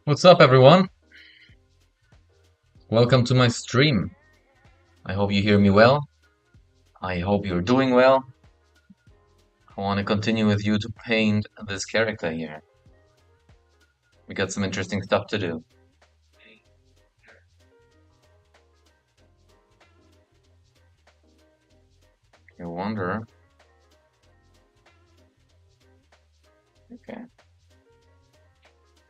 What's up, everyone? Welcome to my stream. I hope you hear me well. I hope you're doing well. I want to continue with you to paint this character here. We got some interesting stuff to do. You wonder. Okay.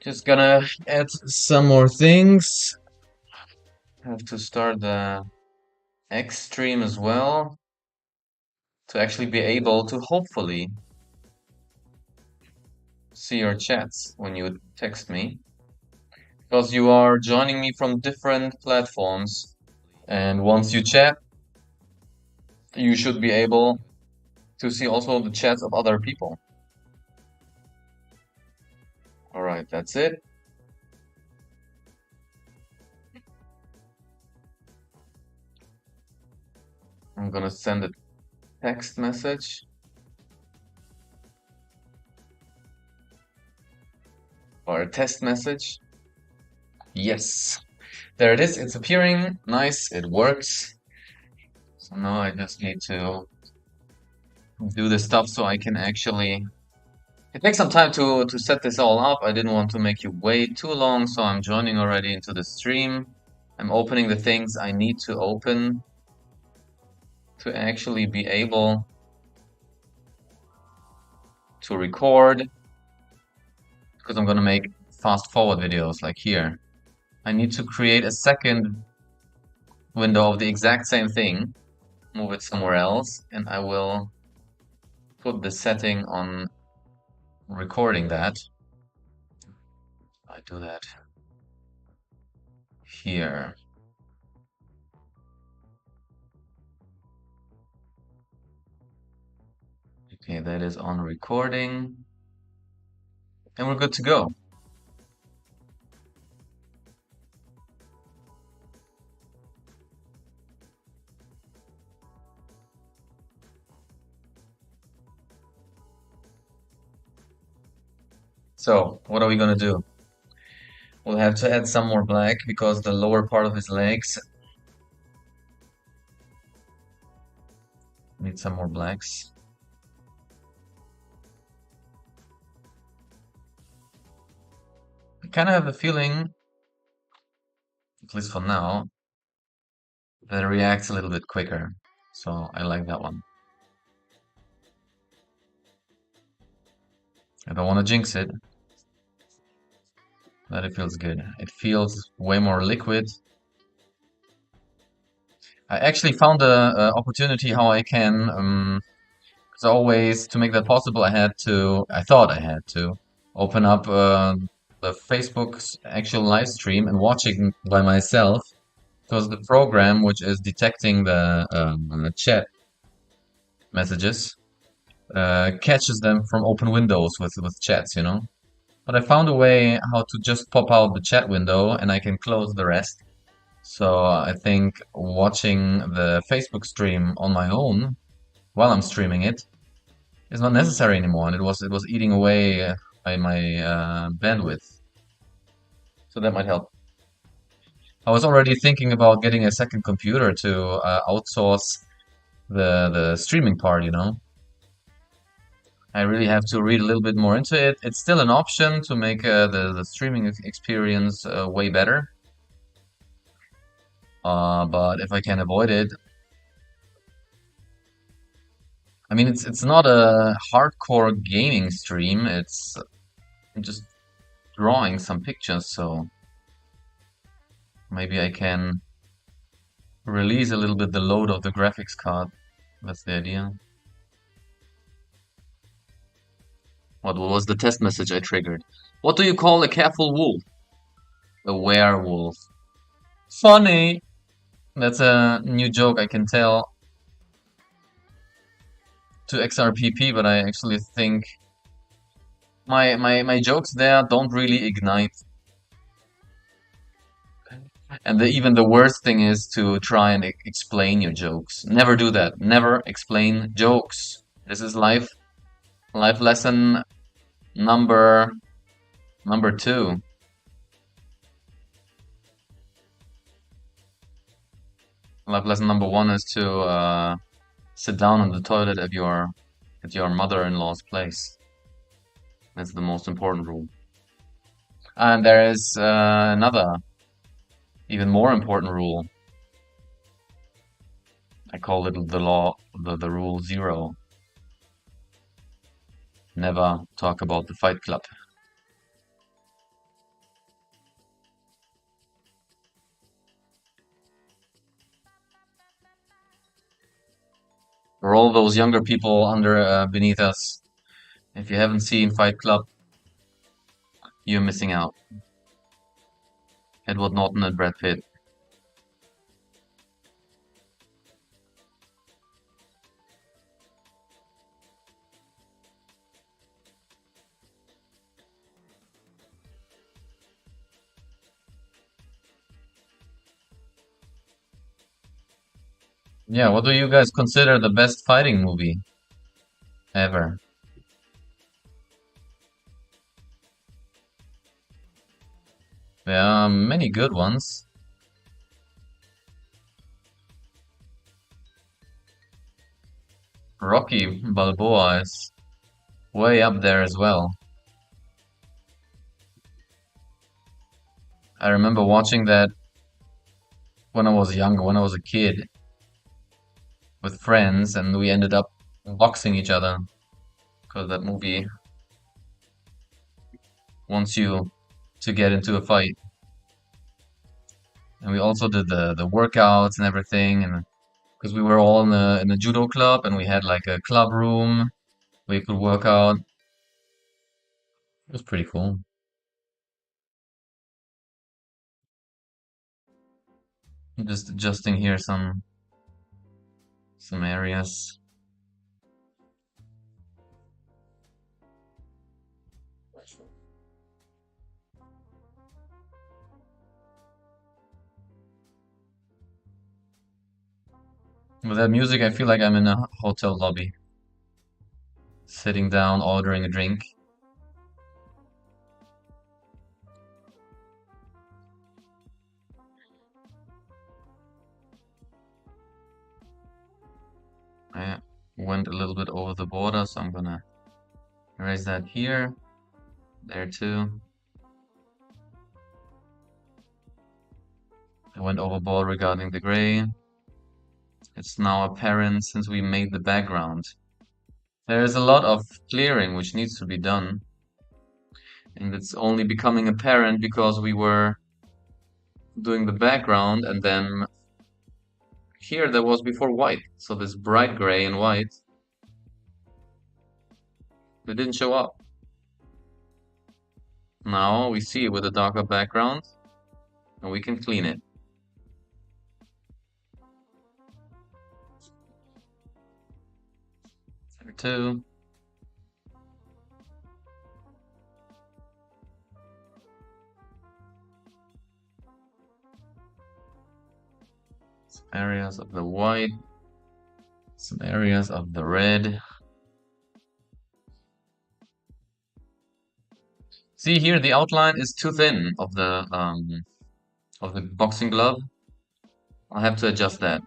Just gonna add some more things. Have to start the X stream as well to actually be able to hopefully see your chats when you text me. Because you are joining me from different platforms. And once you chat, you should be able to see also the chats of other people. All right, that's it. I'm gonna send a text message or a test message. Yes, there it is. It's appearing. Nice, it works. So now I just need to do the stuff so I can actually. It takes some time to set this all up. I didn't want to make you wait too long, so I'm joining already into the stream. I'm opening the things I need to open to actually be able to record, because I'm gonna make fast forward videos like here. I need to create a second window of the exact same thing, move it somewhere else, and I will put the setting on recording that. I do that here. Okay, that is on recording, and we're good to go. So, what are we gonna do? We'll have to add some more black because the lower part of his legs need some more blacks. I kind of have a feeling, at least for now, that it reacts a little bit quicker. So I like that one. I don't want to jinx it, but it feels good. It feels way more liquid. I actually found a opportunity how I can, as always, to make that possible, I thought I had to open up the Facebook's actual live stream and watching by myself, because the program, which is detecting the chat messages, catches them from open windows with chats, you know? But I found a way how to just pop out the chat window and I can close the rest. So I think watching the Facebook stream on my own while I'm streaming it is not necessary anymore, and it was eating away by my bandwidth. So that might help. I was already thinking about getting a second computer to outsource the streaming part, you know. I really have to read a little bit more into it. It's still an option to make the streaming experience way better. But if I can avoid it, I mean, it's not a hardcore gaming stream. It's just drawing some pictures, so maybe I can release a little bit the load of the graphics card. That's the idea. What was the test message I triggered? What do you call a careful wolf? A werewolf. Funny. That's a new joke I can tell to XRPP, but I actually think my jokes there don't really ignite. And even the worst thing is to try and explain your jokes. Never do that. Never explain jokes. This is life lesson number 2. Life lesson number one is to sit down on the toilet at your mother-in-law's place. That's the most important rule. And there is another, even more important rule. I call it the law, the rule zero. Never talk about the Fight Club. For all those younger people under beneath us, if you haven't seen Fight Club, you're missing out. Edward Norton and Brad Pitt. Yeah, what do you guys consider the best fighting movie ever? There are many good ones. Rocky Balboa is way up there as well. I remember watching that when I was younger, when I was a kid, with friends, and we ended up boxing each other because that movie wants you to get into a fight. And we also did the workouts and everything, and because we were all in the judo club, and we had like a club room where you could work out. It was pretty cool. Just adjusting here some areas. With that music, I feel like I'm in a hotel lobby, sitting down, ordering a drink. I went a little bit over the border, so I'm gonna erase that here, there too. I went overboard regarding the gray. It's now apparent since we made the background. There is a lot of clearing which needs to be done, and it's only becoming apparent because we were doing the background, and then here there was before white. So this bright gray and white, they didn't show up. Now we see it with a darker background, and we can clean it. There too. Some areas of the white, some areas of the red. See here, the outline is too thin of the boxing glove. I'll have to adjust that.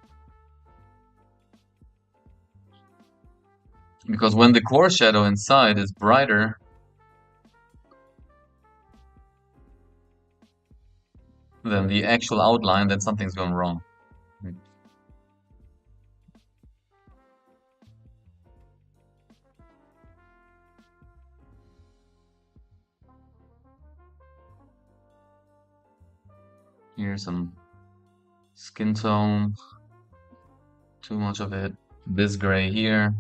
Because when the core shadow inside is brighter than the actual outline, then something's going wrong. Here's some skin tone, too much of it. This gray here.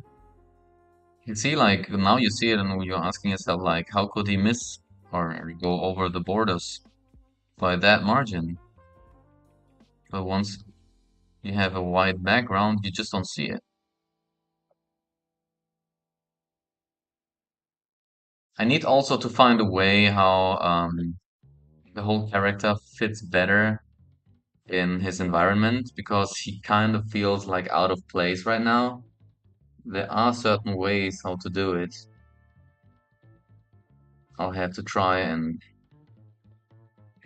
You see, like, now you see it and you're asking yourself, like, how could he miss or go over the borders by that margin? But once you have a white background, you just don't see it. I need also to find a way how the whole character fits better in his environment because he kind of feels like out of place right now. There are certain ways how to do it. I'll have to try and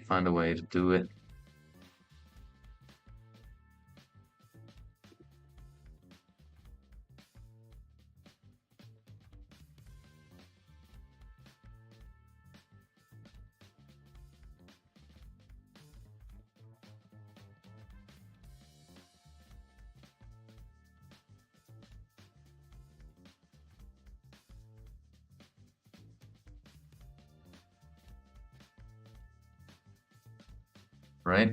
find a way to do it. right?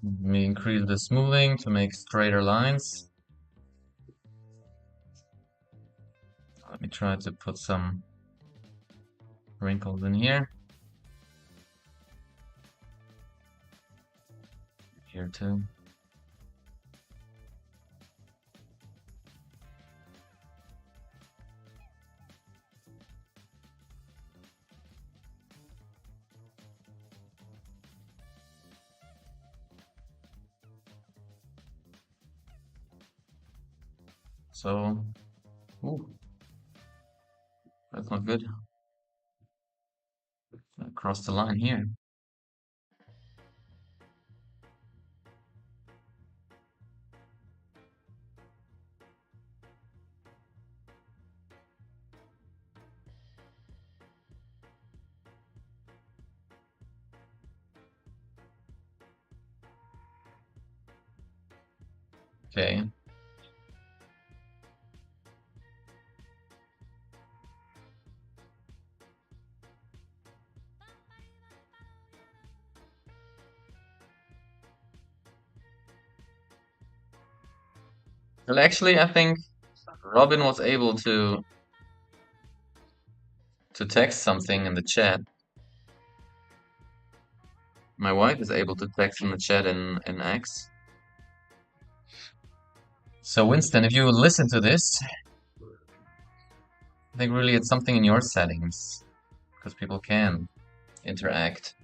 Let me increase the smoothing to make straighter lines. Let me try to put some wrinkles in here. Here too. So, ooh, that's not good. Across the line here. Okay. Well, actually, I think Robin was able to text something in the chat. My wife is able to text in the chat in X. So Winston, if you listen to this, I think really it's something in your settings, because people can interact.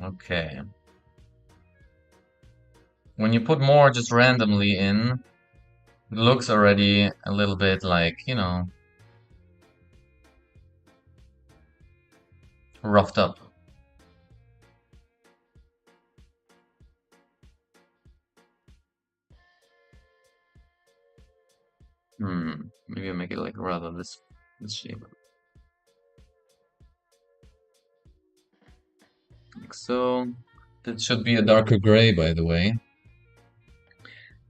Okay. When you put more just randomly in, it looks already a little bit like, you know, roughed up. Maybe I make it like rather this shape. Like so. It should be a darker gray, by the way,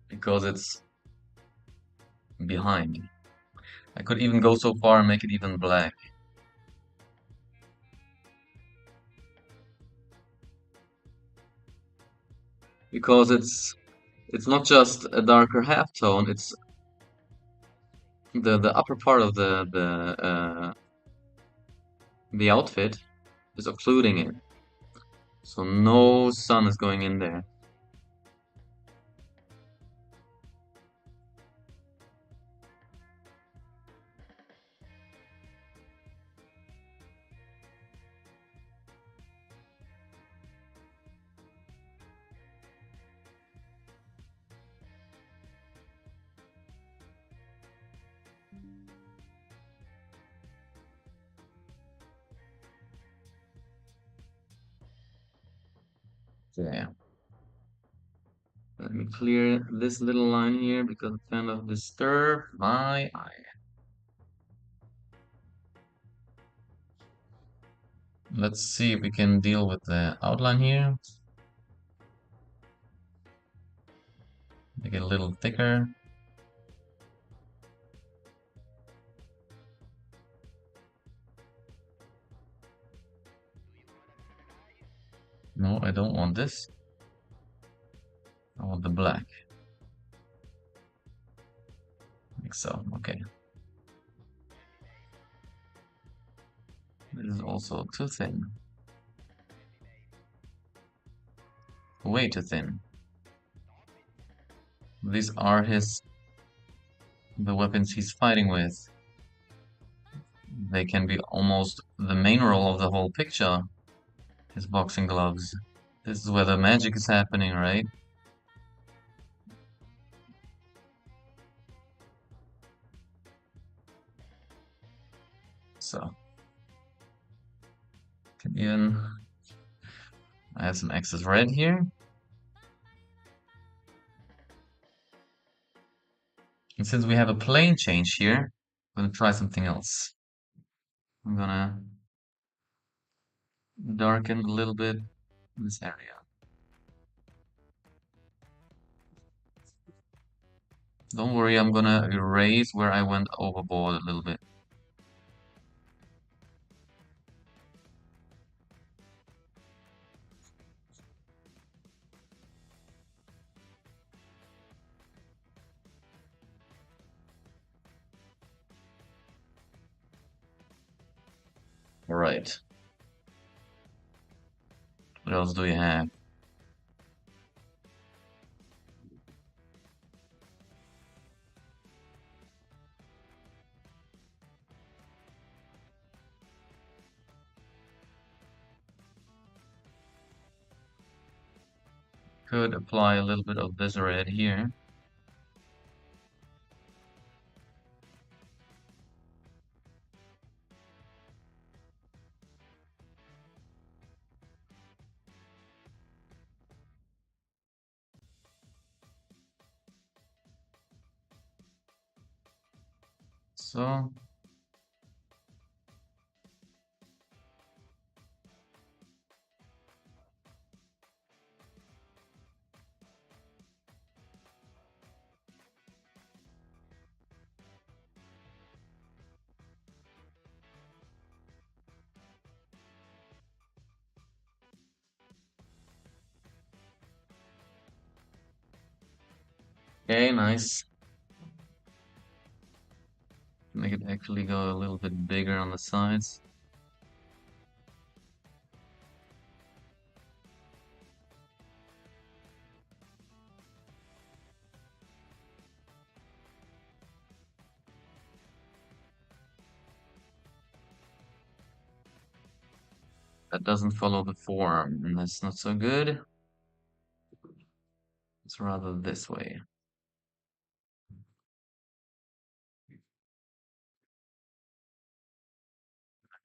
because it's behind. I could even go so far and make it even black. Because it's not just a darker halftone, it's the upper part of the outfit is occluding it. So no sun is going in there. Yeah. Let me clear this little line here because it kind of disturbed my eye. Let's see if we can deal with the outline here. Make it a little thicker. No, I don't want this. I want the black. Like so, okay. This is also too thin. Way too thin. These are the weapons he's fighting with. they can be almost the main role of the whole picture, his boxing gloves. This is where the magic is happening, right? So, can even I have some excess red here. And since we have a plane change here, I'm gonna try something else. I'm gonna darken a little bit this area. Don't worry, I'm gonna erase where I went overboard a little bit. All right. What else do we have? Could apply a little bit of this red here. So, okay, nice. Make it actually go a little bit bigger on the sides. That doesn't follow the form, and that's not so good. It's rather this way.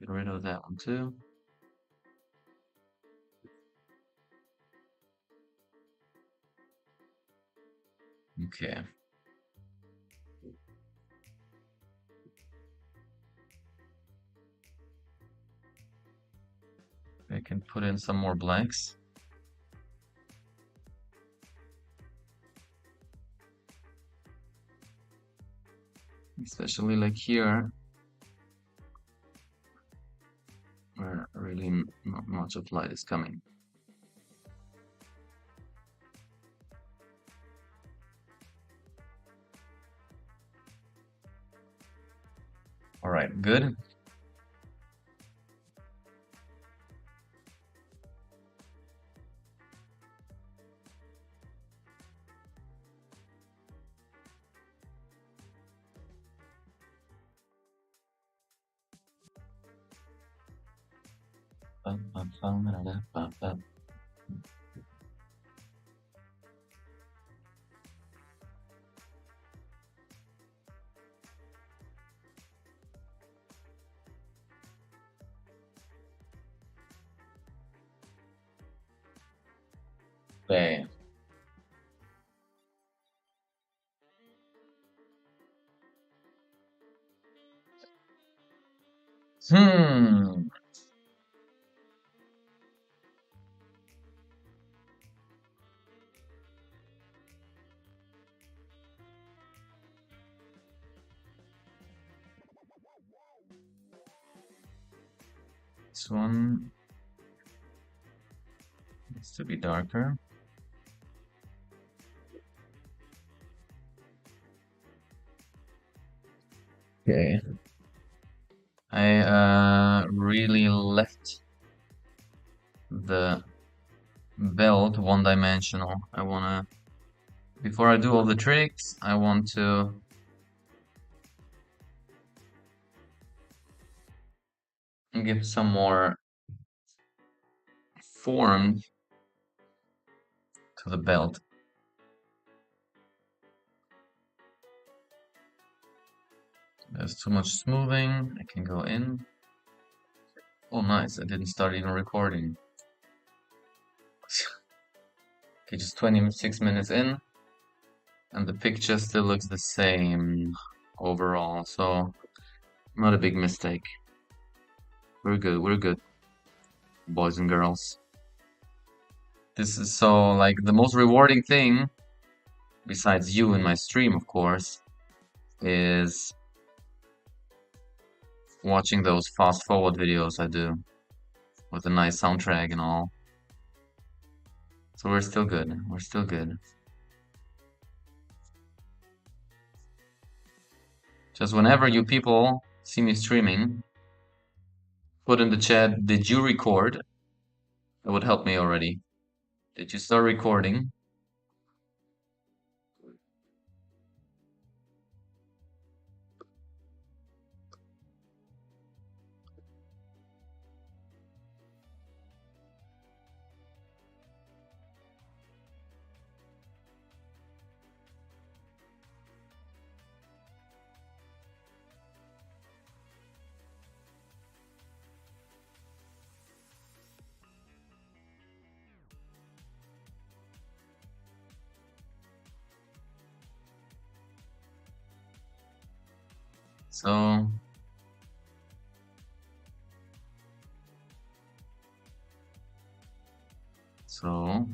Get rid of that one too. Okay. I can put in some more blacks. Especially like here, where really not much of light is coming. All right, good. Okay. Hmm. This one needs to be darker. Okay. I really left the belt one-dimensional. I wanna, before I do all the tricks, I want to and give some more form to the belt. There's too much smoothing. I can go in. Oh, nice. I didn't start even recording. Okay, just 26 minutes in, and the picture still looks the same overall, so not a big mistake. We're good, boys and girls. This is so, like, the most rewarding thing, besides you in my stream, of course, is watching those fast forward videos I do with a nice soundtrack and all. So we're still good. We're still good. Just whenever you people see me streaming, put in the chat, did you record? That would help me already. Did you start recording? So, so,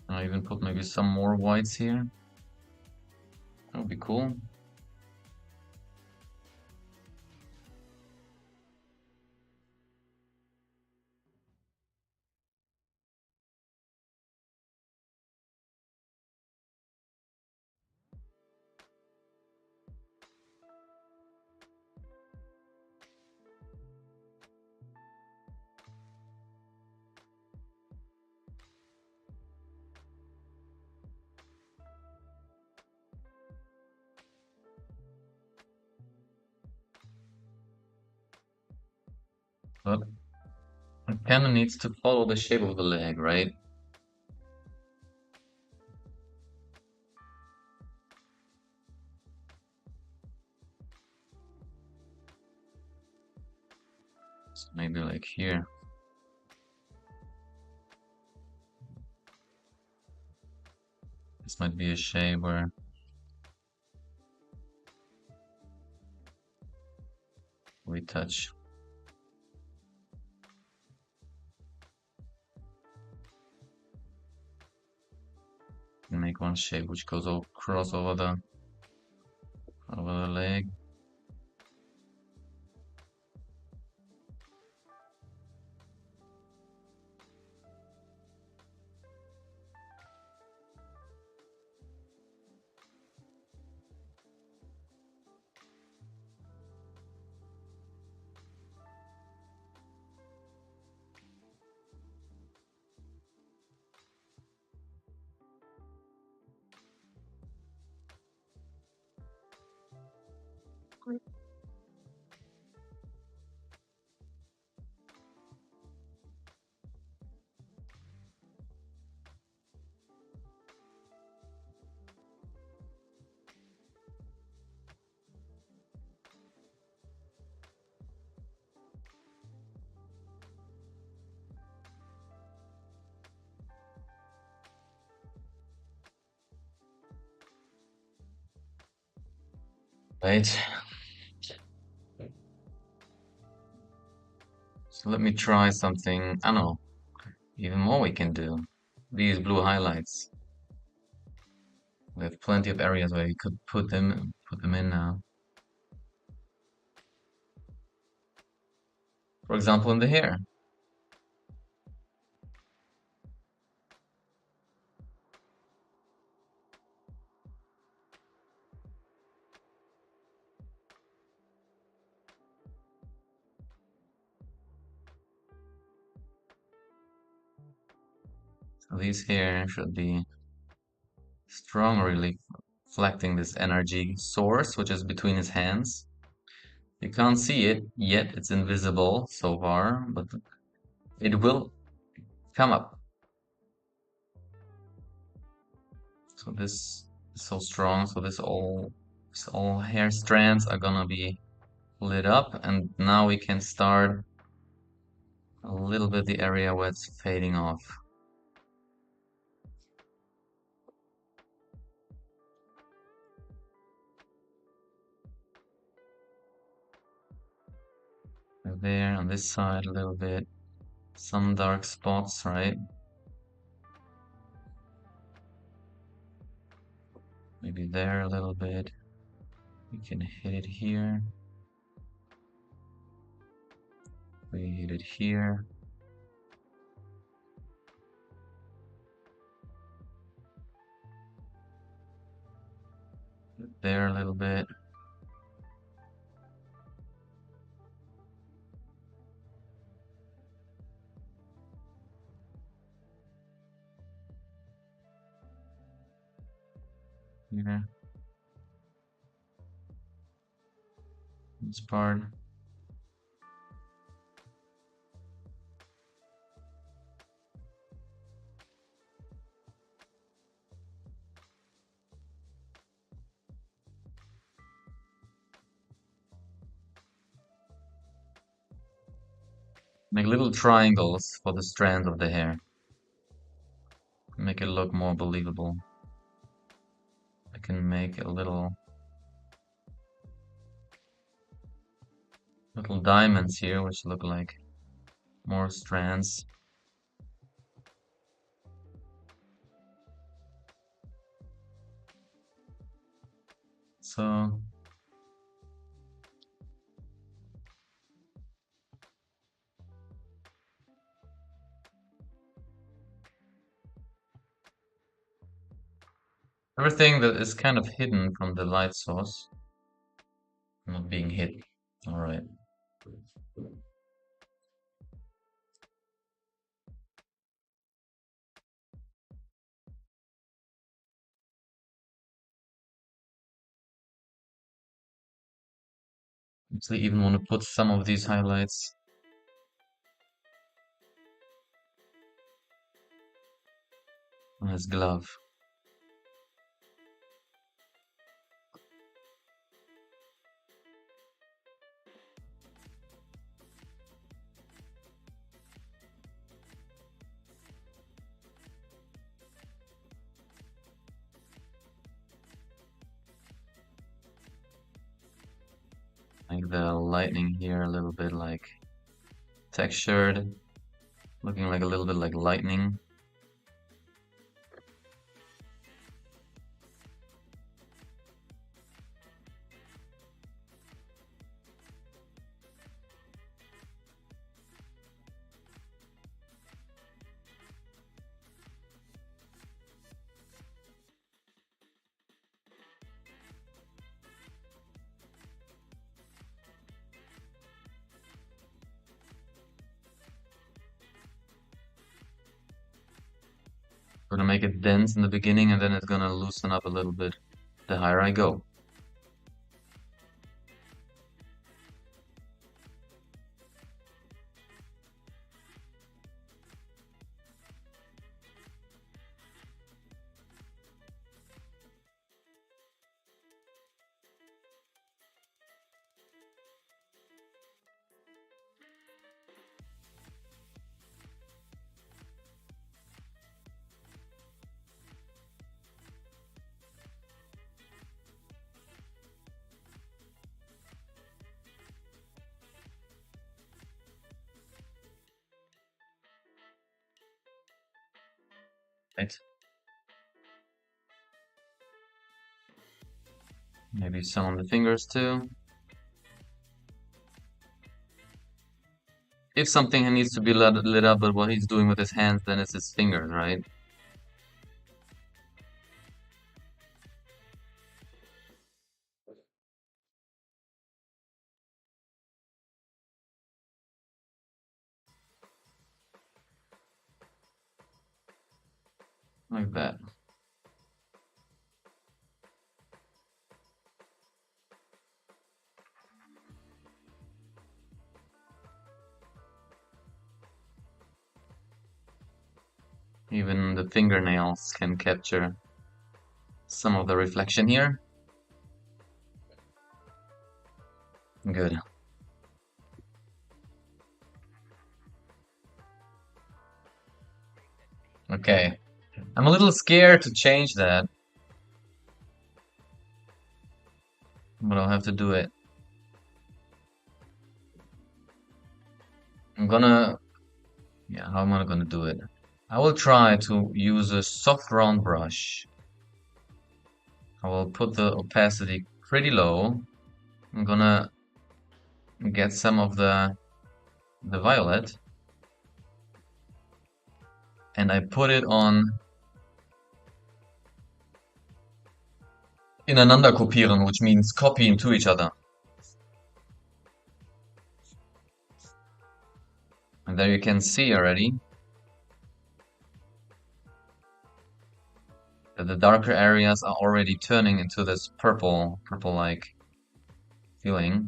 I'll even put maybe some more whites here. That would be cool. But it kind of needs to follow the shape of the leg, right? So maybe like here. This might be a shape where we touch. And make one shape which goes across over the leg. Right? So let me try something. I know, even more we can do. These blue highlights. We have plenty of areas where you could put them in now. For example, in the hair. So these hair should be strong, really reflecting this energy source, which is between his hands. You can't see it yet, it's invisible so far, but it will come up. So this is so strong, so this all hair strands are gonna be lit up, and now we can start a little bit the area where it's fading off. There on this side a little bit. Some dark spots, right? Maybe there a little bit. We can hit it here. We hit it here. There a little bit. Here. This part. Make little triangles for the strands of the hair. Make it look more believable. I can make a little diamonds here, which look like more strands. So everything that is kind of hidden from the light source, not being hit. All right. So you even want to put some of these highlights on his glove. Make the lightning here a little bit like textured, looking like a little bit like lightning. Gonna make it dense in the beginning and then it's gonna loosen up a little bit the higher I go. Right. Maybe some on the fingers too. If something needs to be lit up, but what he's doing with his hands, then it's his fingers, right? Like that. Even the fingernails can capture some of the reflection here. Good. Okay. I'm a little scared to change that, but I'll have to do it. Yeah, how am I gonna do it? I will try to use a soft round brush. I will put the opacity pretty low. I'm gonna get some of the violet, and I put it on ineinander kopieren, which means copy into each other. And there you can see already that the darker areas are already turning into this purple-like feeling.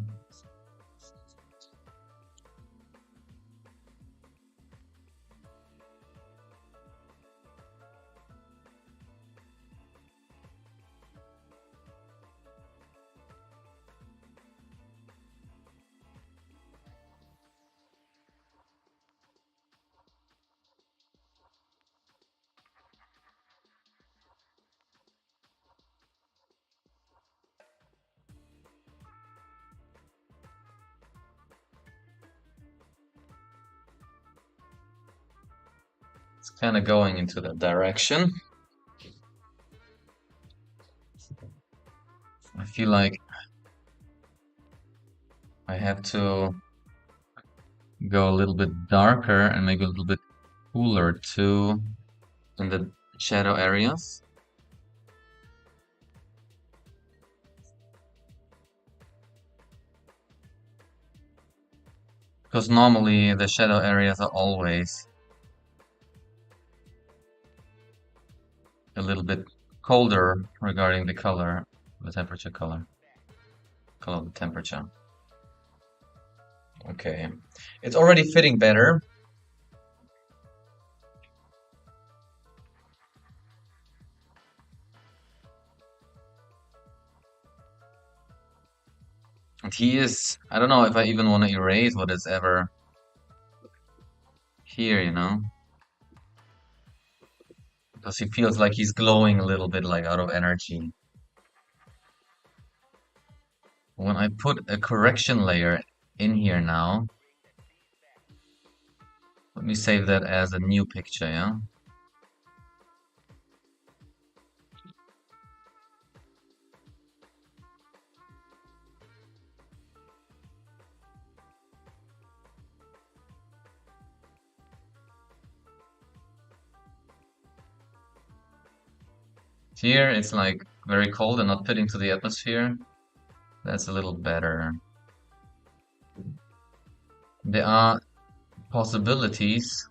It's kind of going into that direction. I feel like I have to go a little bit darker and maybe a little bit cooler too in the shadow areas. Because normally the shadow areas are always a little bit colder regarding the color, the temperature color of the temperature. Okay, it's already fitting better. And he is, I don't know if I even want to erase what is ever here, you know? Because he feels like he's glowing a little bit like out of energy. When I put a correction layer in here now, let me save that as a new picture, yeah? Here it's like very cold and not fitting to the atmosphere. That's a little better. There are possibilities.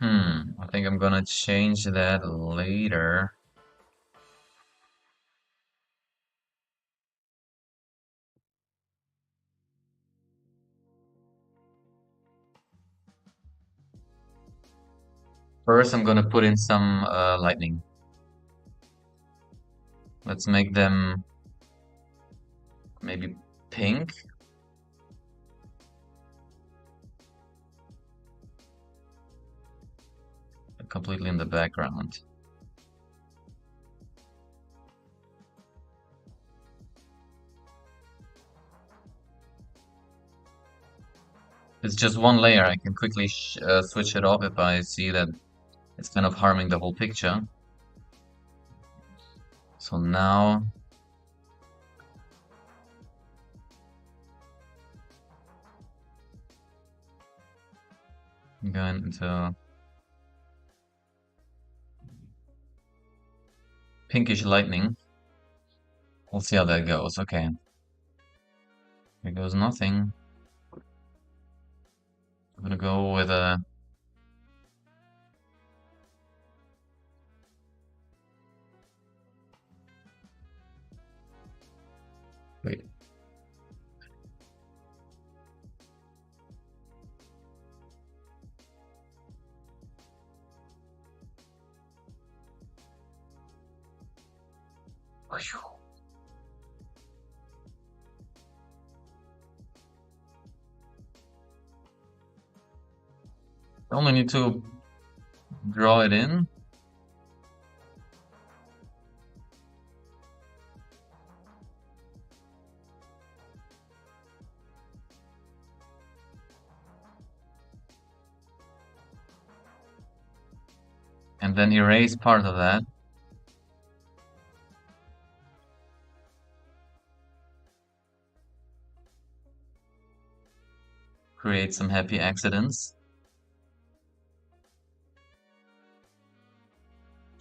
I think I'm gonna change that later. First, I'm gonna put in some lightning. Let's make them maybe pink. Completely in the background. It's just one layer. I can quickly switch it off if I see that it's kind of harming the whole picture. So now I'm going into pinkish lightning. We'll see how that goes. Okay. Here goes nothing. I'm gonna go with a wait. I only need to draw it in. And then erase part of that. Create some happy accidents.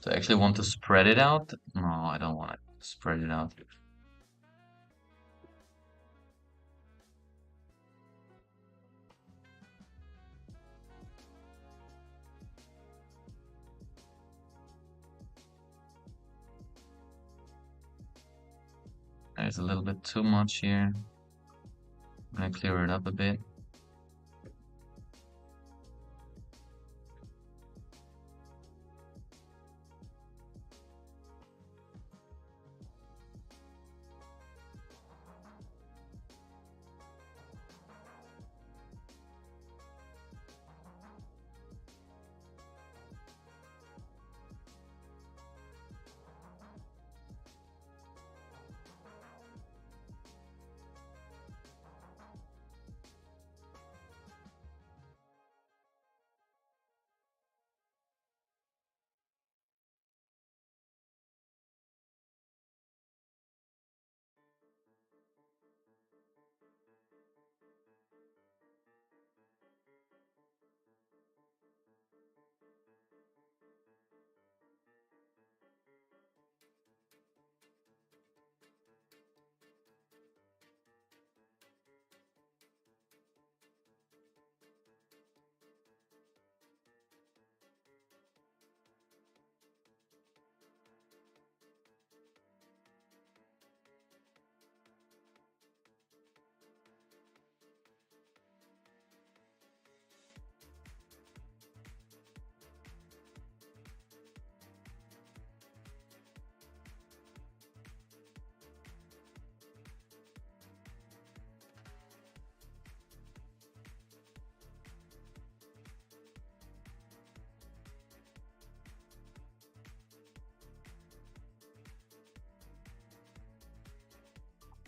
So I actually want to spread it out. No, I don't want to spread it out. There's a little bit too much here. I'm gonna clear it up a bit.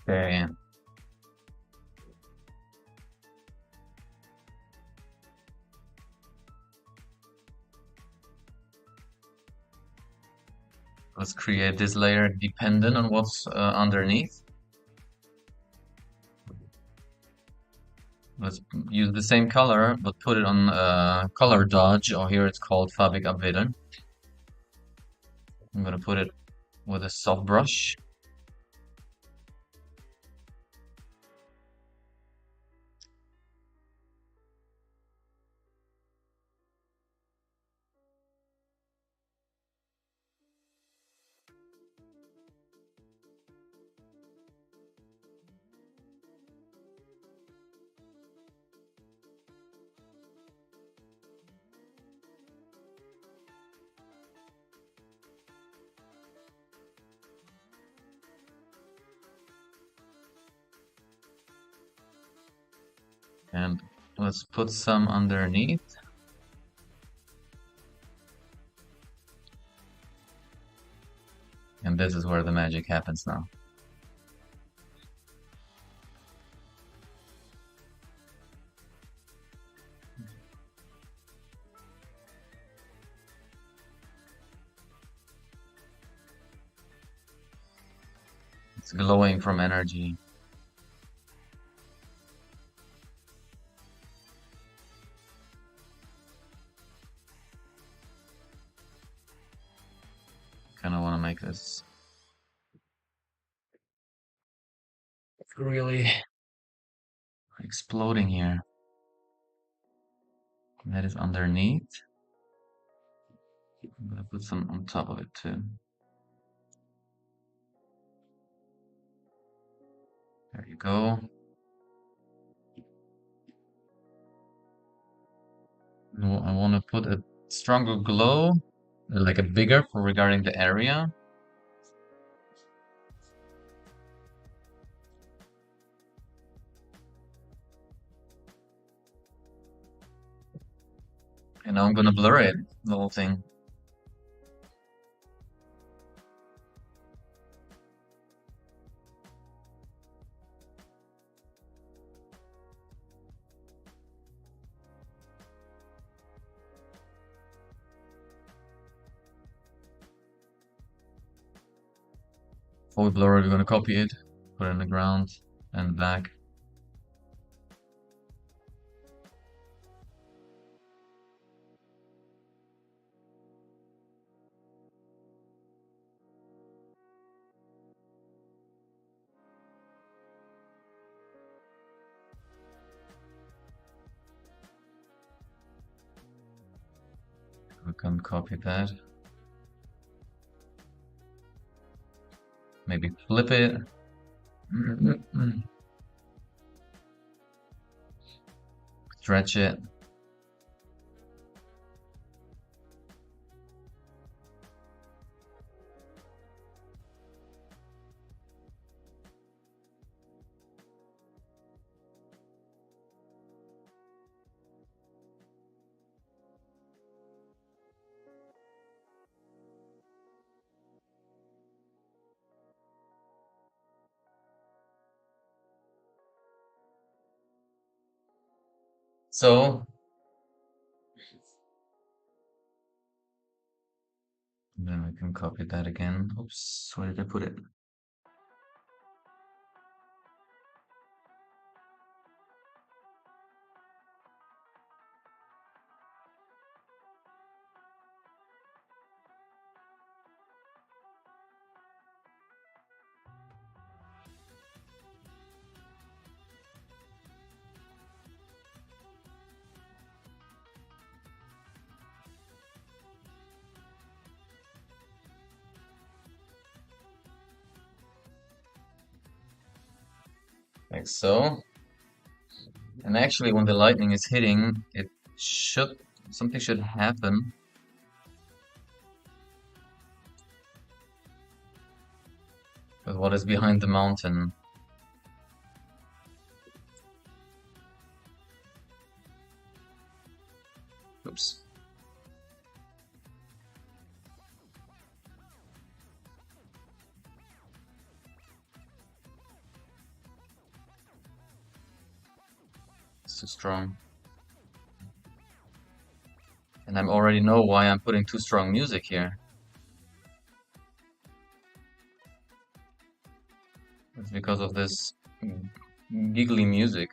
Okay. Let's create this layer dependent on what's underneath. Let's use the same color, but put it on color dodge, or here it's called Farbig abwählen. I'm gonna put it with a soft brush. And let's put some underneath. And this is where the magic happens now. It's glowing from energy. Kind of want to make this really exploding here. That is underneath. I'm gonna put some on top of it too. There you go. I want to put a stronger glow, like a bigger for regarding the area. And now I'm gonna blur it, the whole thing. Before we blur it, we're gonna copy it, put it in the ground and back. We can copy that. Maybe flip it. Stretch it. So then we can copy that again. Oops, where did I put it? Like so. And actually, when the lightning is hitting, something should happen. With what is behind the mountain. Oops. It's too strong. And I already know why I'm putting too strong music here. It's because of this giggly music.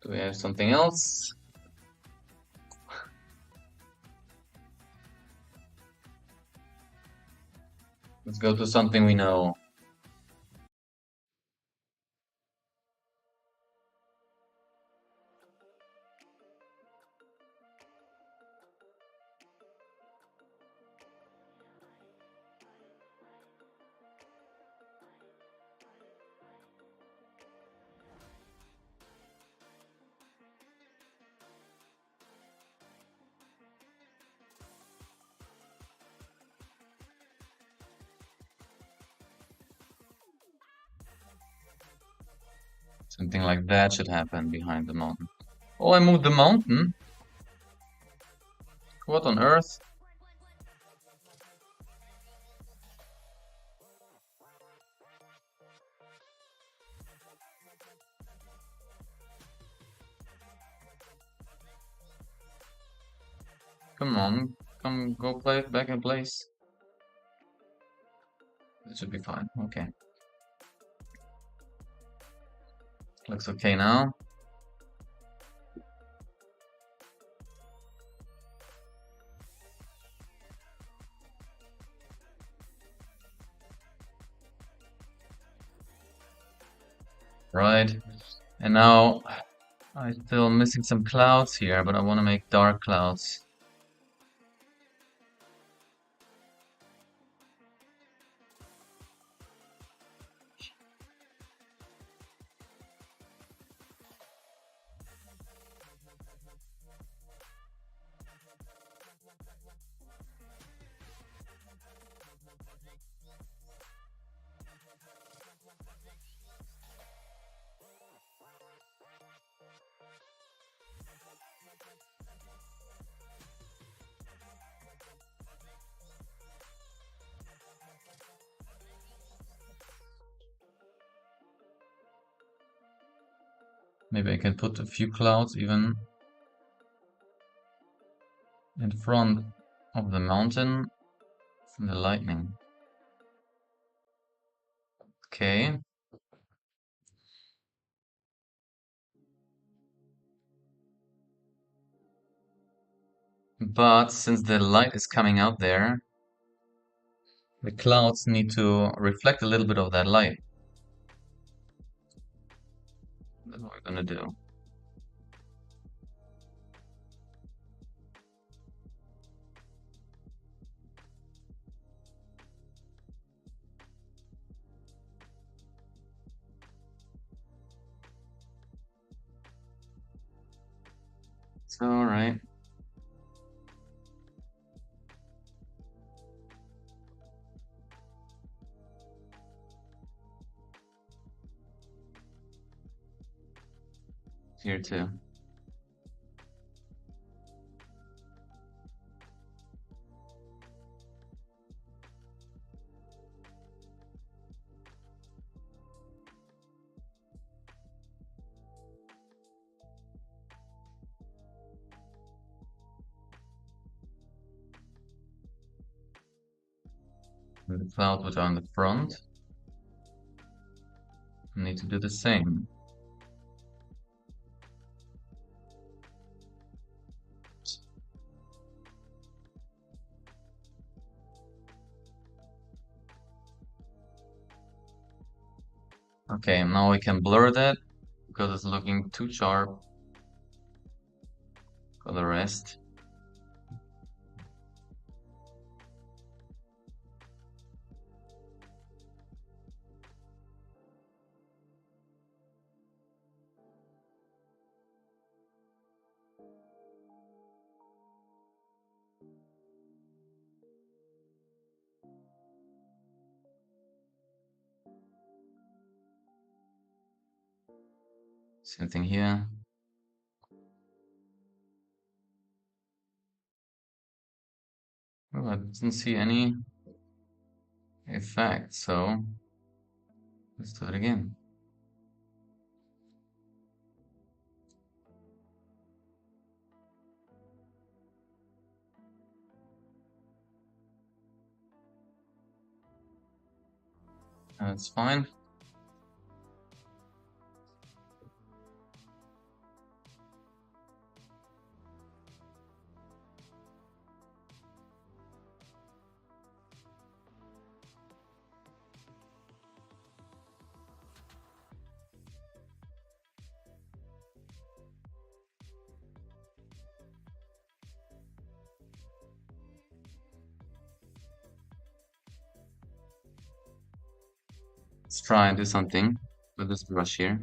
Do we have something else? Let's go to something we know. Something like that should happen behind the mountain. Oh, I moved the mountain? What on earth? Come on, go play back in place. It should be fine. Okay, looks okay now. Right, and now I'm still missing some clouds here, but I want to make dark clouds. Maybe I can put a few clouds even in front of the mountain from the lightning. Okay. But since the light is coming out there, the clouds need to reflect a little bit of that light. That's what we're gonna do. It's all right. Here too. And the clouds which are on the front need to do the same. Okay, now we can blur that because it's looking too sharp for the rest. Same thing here. Oh, I didn't see any effect, so let's do it again. That's fine. Let's try and do something with this brush here.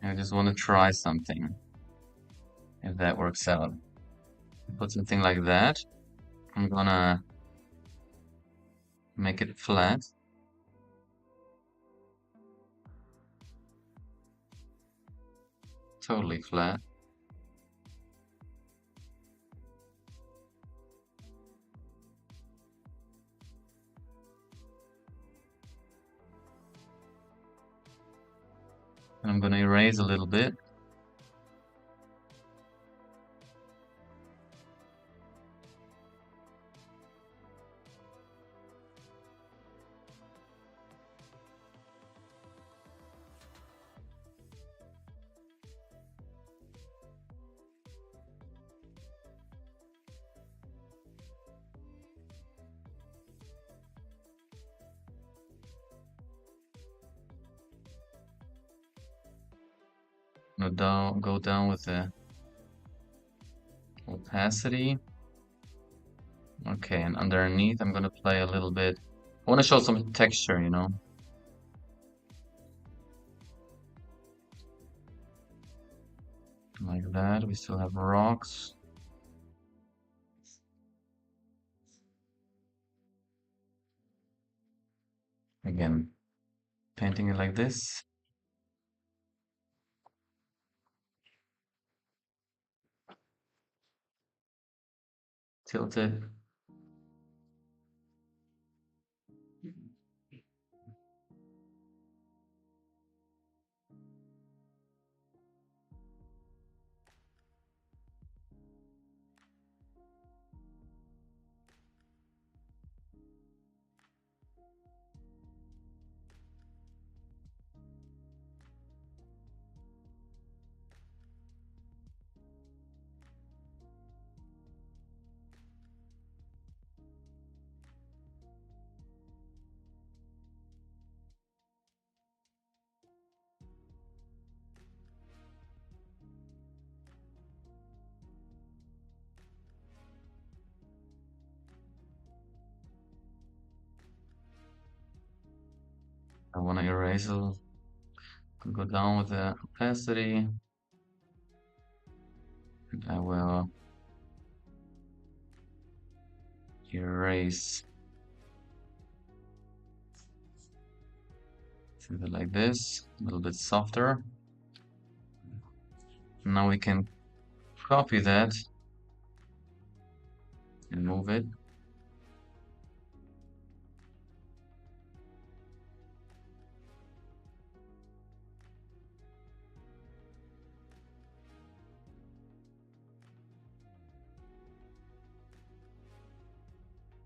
I just want to try something, if that works out. Put something like that. I'm gonna make it flat. Totally flat. And I'm gonna erase a little bit. Go down with the opacity. Okay, and underneath I'm gonna play a little bit. I want to show some texture, you know. Like that. We still have rocks. Again, painting it like this. Tilt it. I want to erase it. Go down with the opacity. And I will erase. Something like this, a little bit softer. Now we can copy that and move it.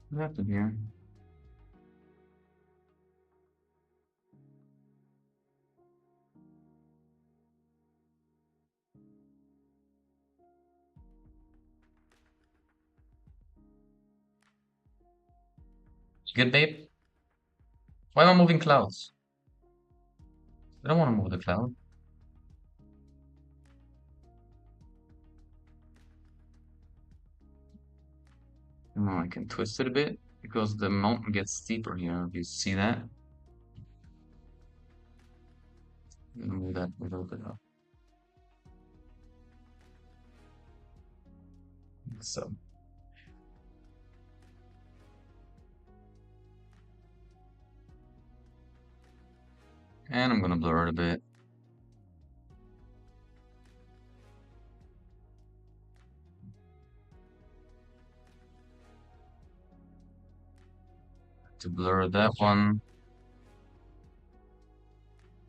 What happened here? You good, babe? Why am I moving clouds? I don't want to move the cloud. No, I can twist it a bit because the mountain gets steeper here. Do you see that? I'm gonna move that a little bit up. So, and I'm gonna blur it a bit. To blur that one,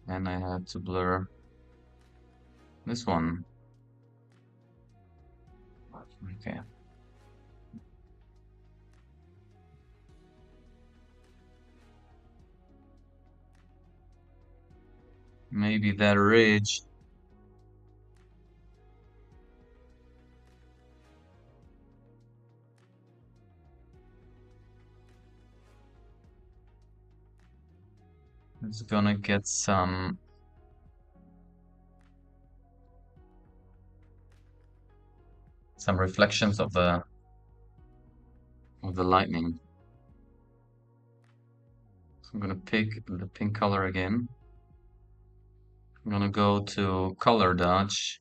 and I had to blur this one. Okay. Maybe that ridge is gonna get some reflections of the lightning. So I'm gonna pick the pink color again. I'm gonna go to color dodge.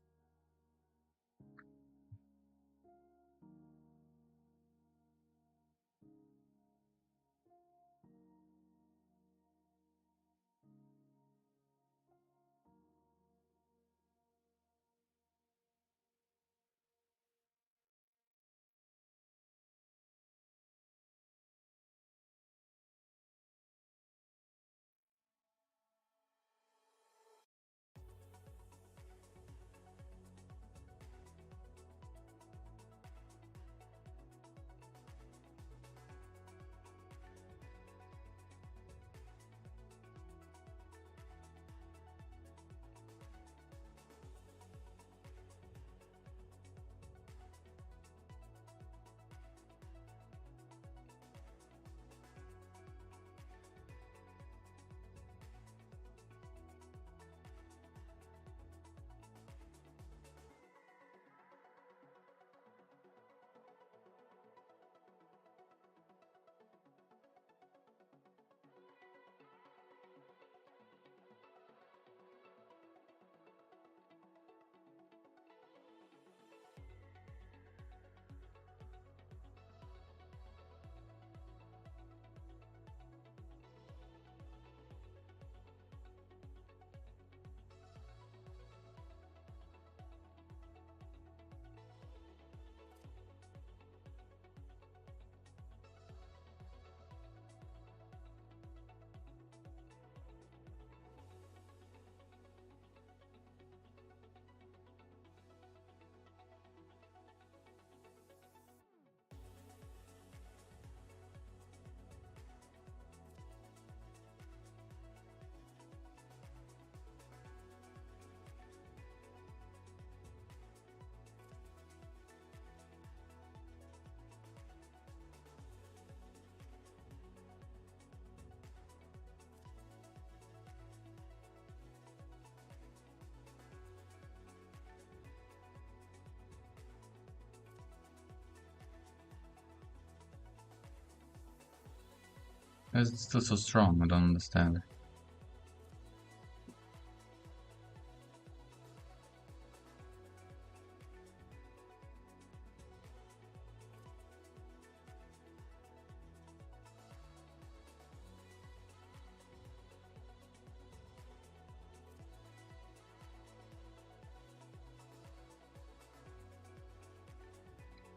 Why is it still so strong? I don't understand.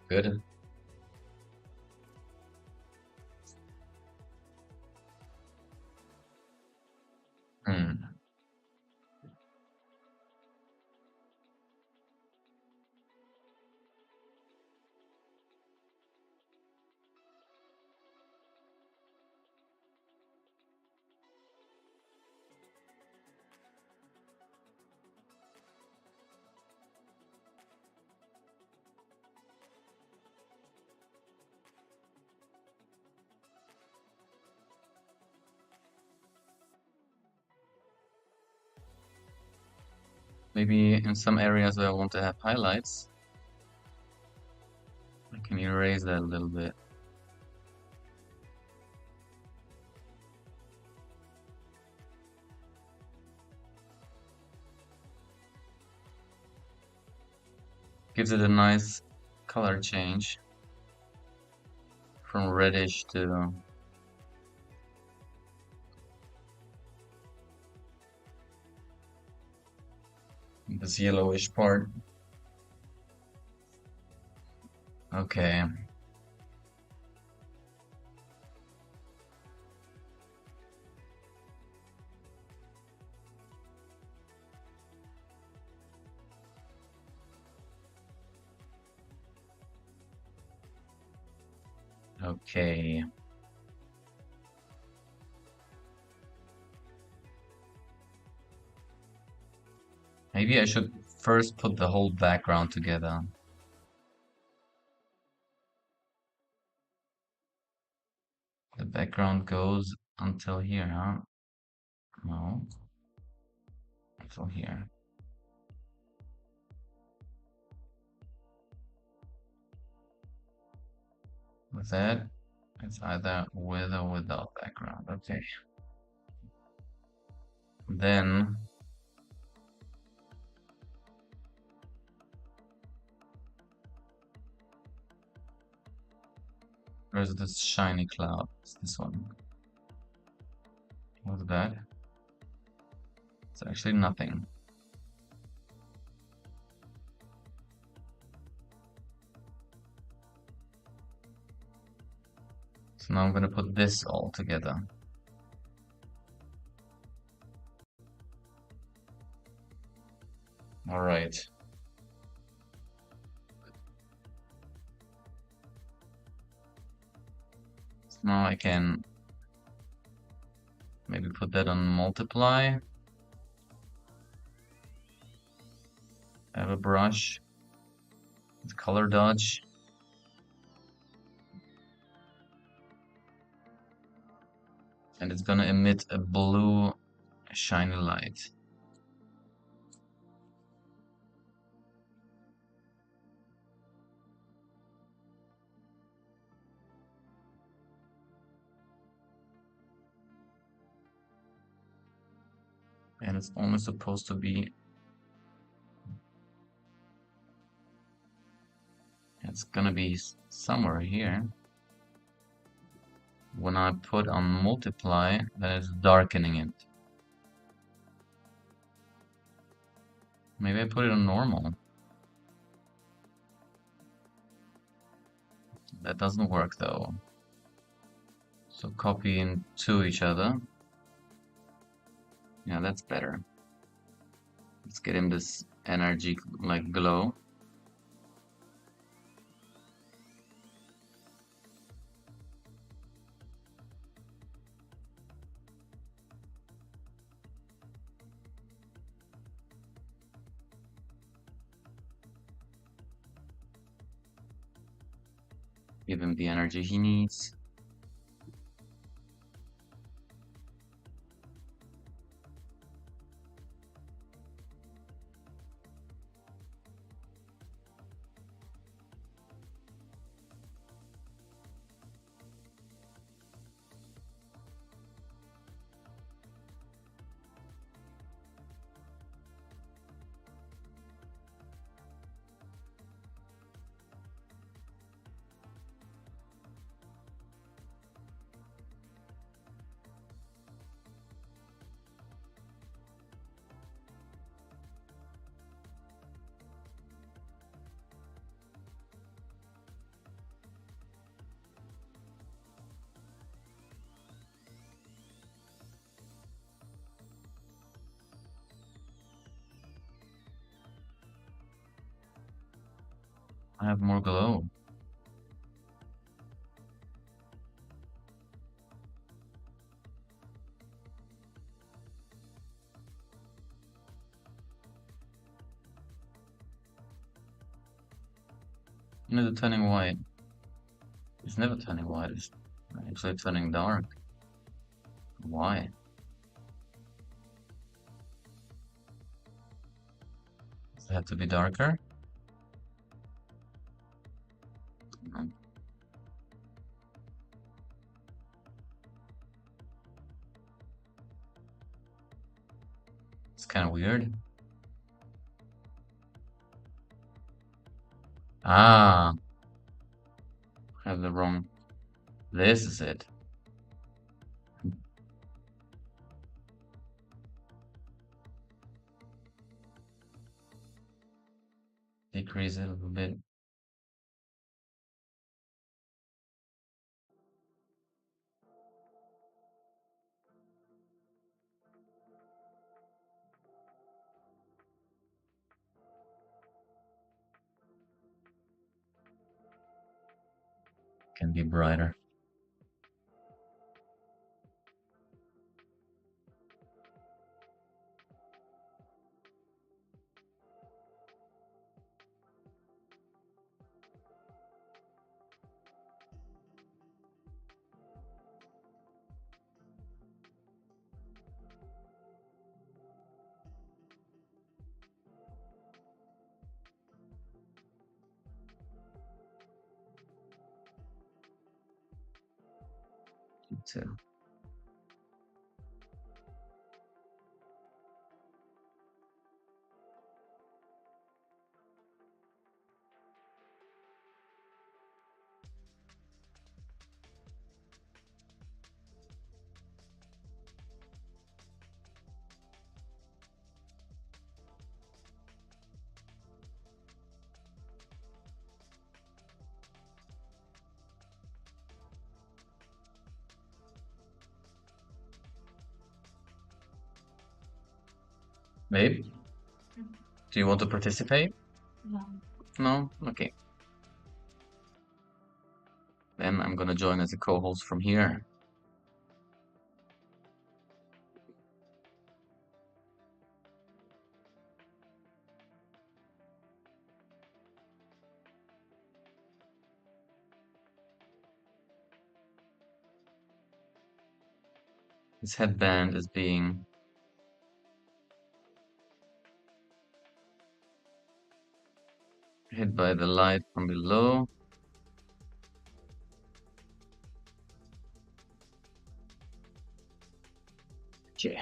Good. Hmm. Maybe in some areas where I want to have highlights, I can erase that a little bit. Gives it a nice color change from reddish to this yellowish part. Okay. Okay. Maybe I should first put the whole background together. The background goes until here, huh? No, until here. With that, it's either with or without background. Okay. Then there's this shiny cloud. It's this one. What's that? It's actually nothing. So now I'm gonna put this all together. All right. So now I can maybe put that on multiply. I have a brush with color dodge. And it's gonna emit a blue shiny light. And it's only supposed to be, it's gonna be somewhere here. When I put on multiply, that is darkening it. Maybe I put it on normal. That doesn't work though. So copy into each other. Yeah, that's better. Let's get him this energy like glow. Give him the energy he needs. I have more glow. When is it turning white? It's never turning white. It's actually turning dark. Why? Does it have to be darker? No. It's kind of weird. Ah, I have the wrong. This is it. Decrease it a little bit. Can be brighter. Too. Babe, do you want to participate? No? Okay. Then I'm gonna join as a co-host from here. This headband is being hit by the light from below. Okay.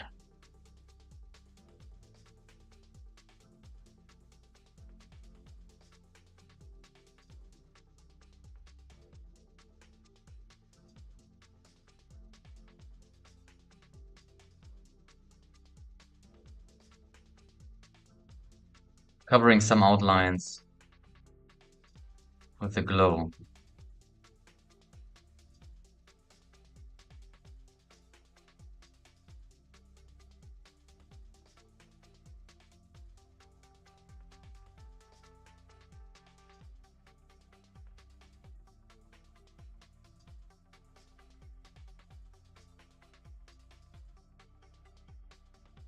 Covering some outlines with the glow.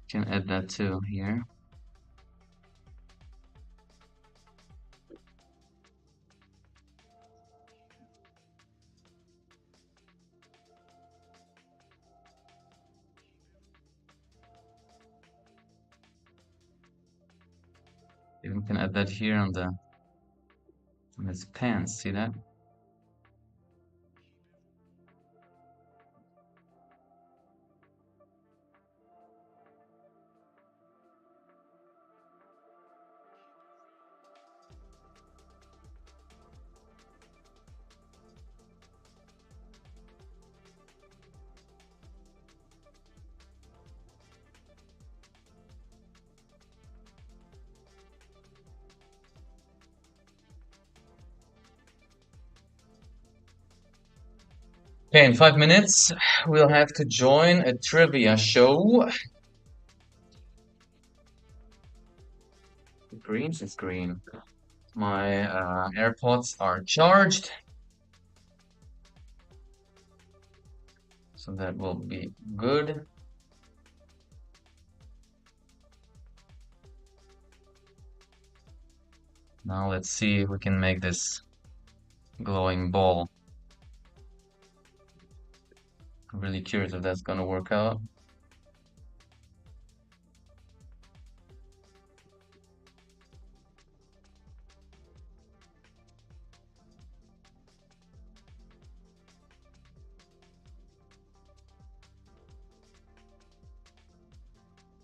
Can add that too here. Even can add that here on his pants. See that? Okay, in 5 minutes, we'll have to join a trivia show. Green is green. My AirPods are charged, so that will be good. Now let's see if we can make this glowing ball. I'm really curious if that's gonna work out.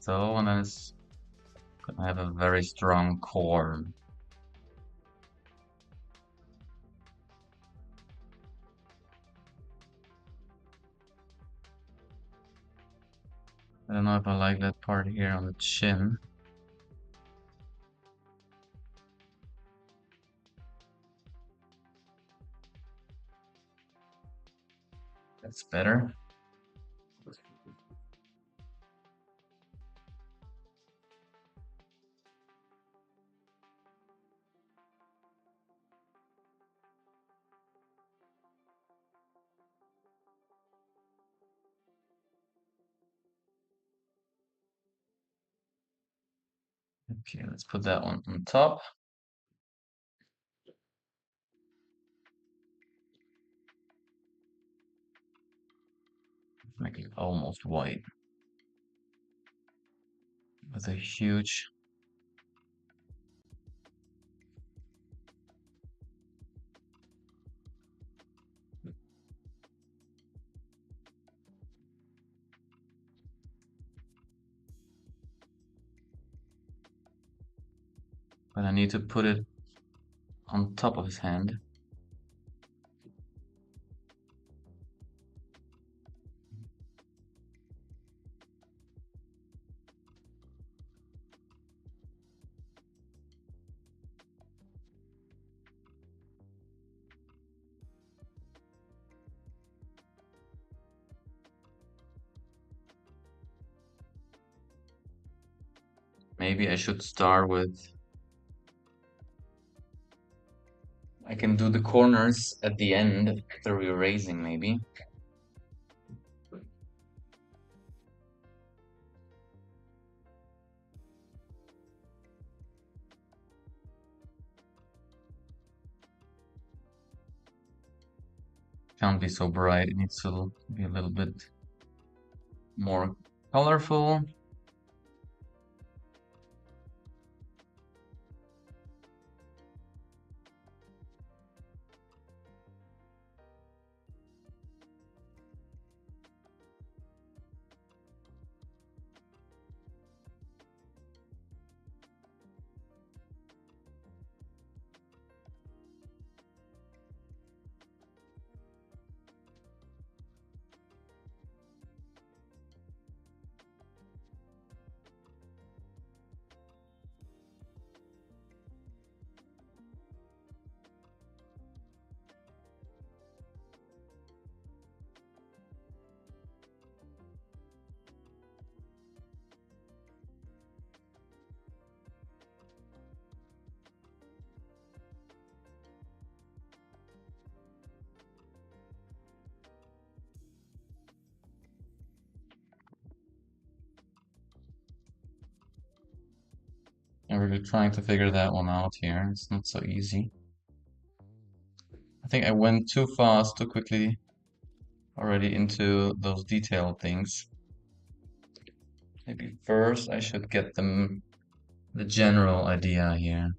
So, and then it's gonna have a very strong core. I don't know if I like that part here on the chin. That's better. Okay, let's put that one on top. Make it almost white with a huge. But I need to put it on top of his hand. Maybe I should start with. I can do the corners at the end after erasing, maybe. Can't be so bright. It needs to be a little bit more colorful. I'm really trying to figure that one out here. It's not so easy. I think I went too fast, too quickly already into those detailed things. Maybe first I should get them the general idea here.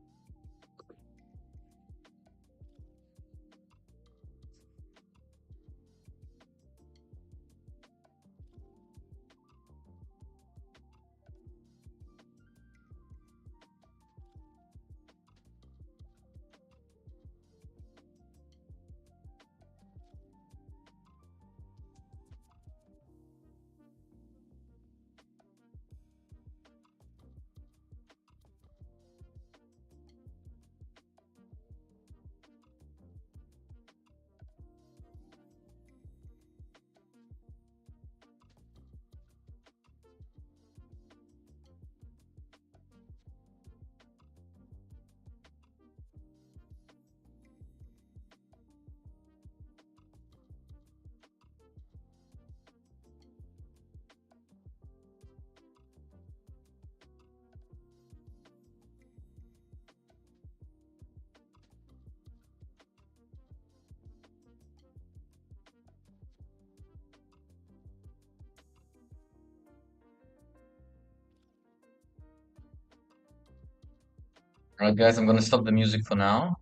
Alright, guys, I'm gonna stop the music for now.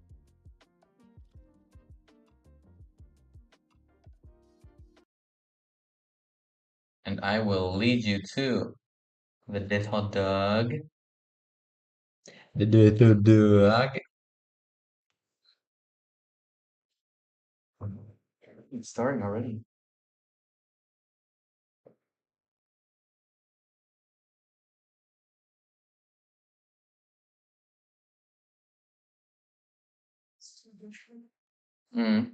And I will lead you to the dead hot dog. The dead hot dog. It's starting already. Mm.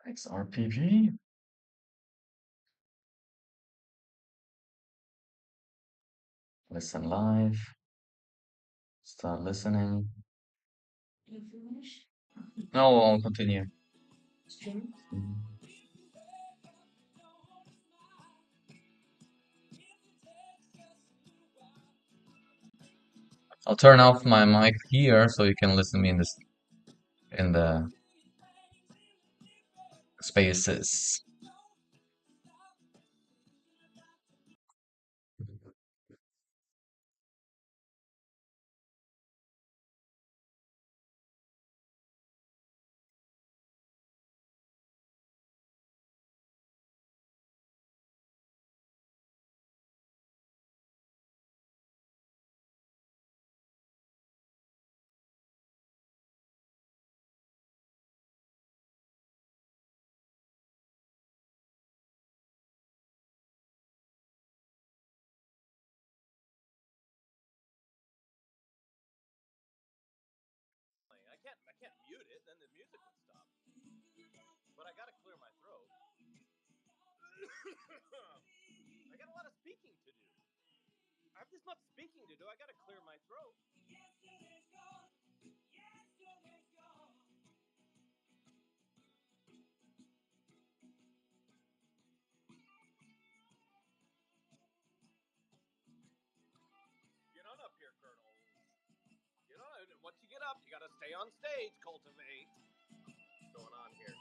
XRPG. Listen live. Start listening. No, I'll continue. I'll turn off my mic here so you can listen to me in the spaces. I can't mute it, then the music would stop. But I gotta clear my throat. I got a lot of speaking to do. I have this much speaking to do. I gotta clear my throat. Get on up here, Colonel. Get on. Once you get up, you gotta stay on stage. Cultivate. What's going on here?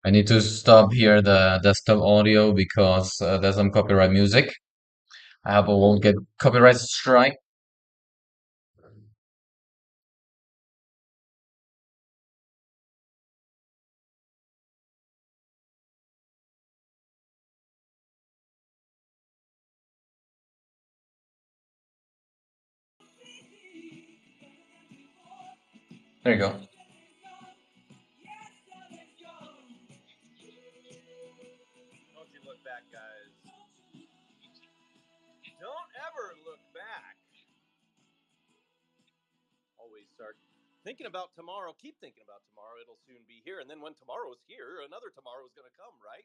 I need to stop here the desktop audio because there's some copyright music. I hope I won't get copyright strike. There you go. Don't you look back, guys. Don't ever look back. Always start thinking about tomorrow. Keep thinking about tomorrow. It'll soon be here. And then when tomorrow's here, another tomorrow is going to come, right?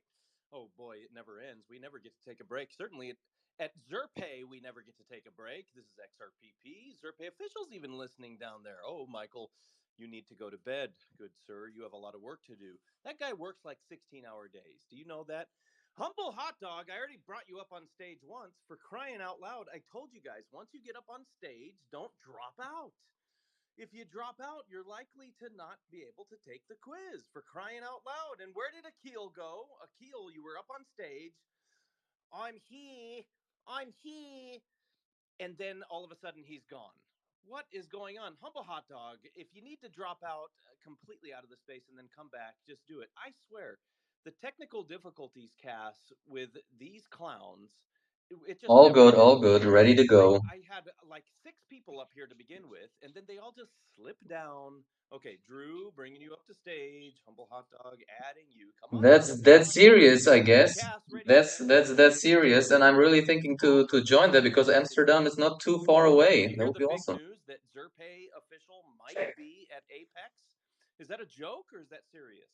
Oh boy, it never ends. We never get to take a break. Certainly at Zerpe, we never get to take a break. This is XRPP. Zerpe officials even listening down there. Oh, Michael, you need to go to bed, good sir. You have a lot of work to do. That guy works like 16-hour days. Do you know that? Humble Hot Dog, I already brought you up on stage once. For crying out loud, I told you guys, once you get up on stage, don't drop out. If you drop out, you're likely to not be able to take the quiz, for crying out loud. And where did Akil go? Akil, you were up on stage. I'm here. I'm here. And then all of a sudden he's gone. What is going on? Humble Hot Dog, if you need to drop out completely out of the space and then come back, just do it. I swear, the technical difficulties, Cass, with these clowns, it just All never good, all ends. good. Ready to go. I had like 6 people up here to begin with, and then they all just slip down. Okay, Drew, bringing you up to stage. Humble Hot Dog, adding you. Come on up. Come That's on up. serious, I guess. Cass, ready, set, That's serious, and I'm really thinking to join that because Amsterdam is not too far Did away. you That hear would the be big awesome. news that Zerpe official might be at Apex? Is that a joke or is that serious?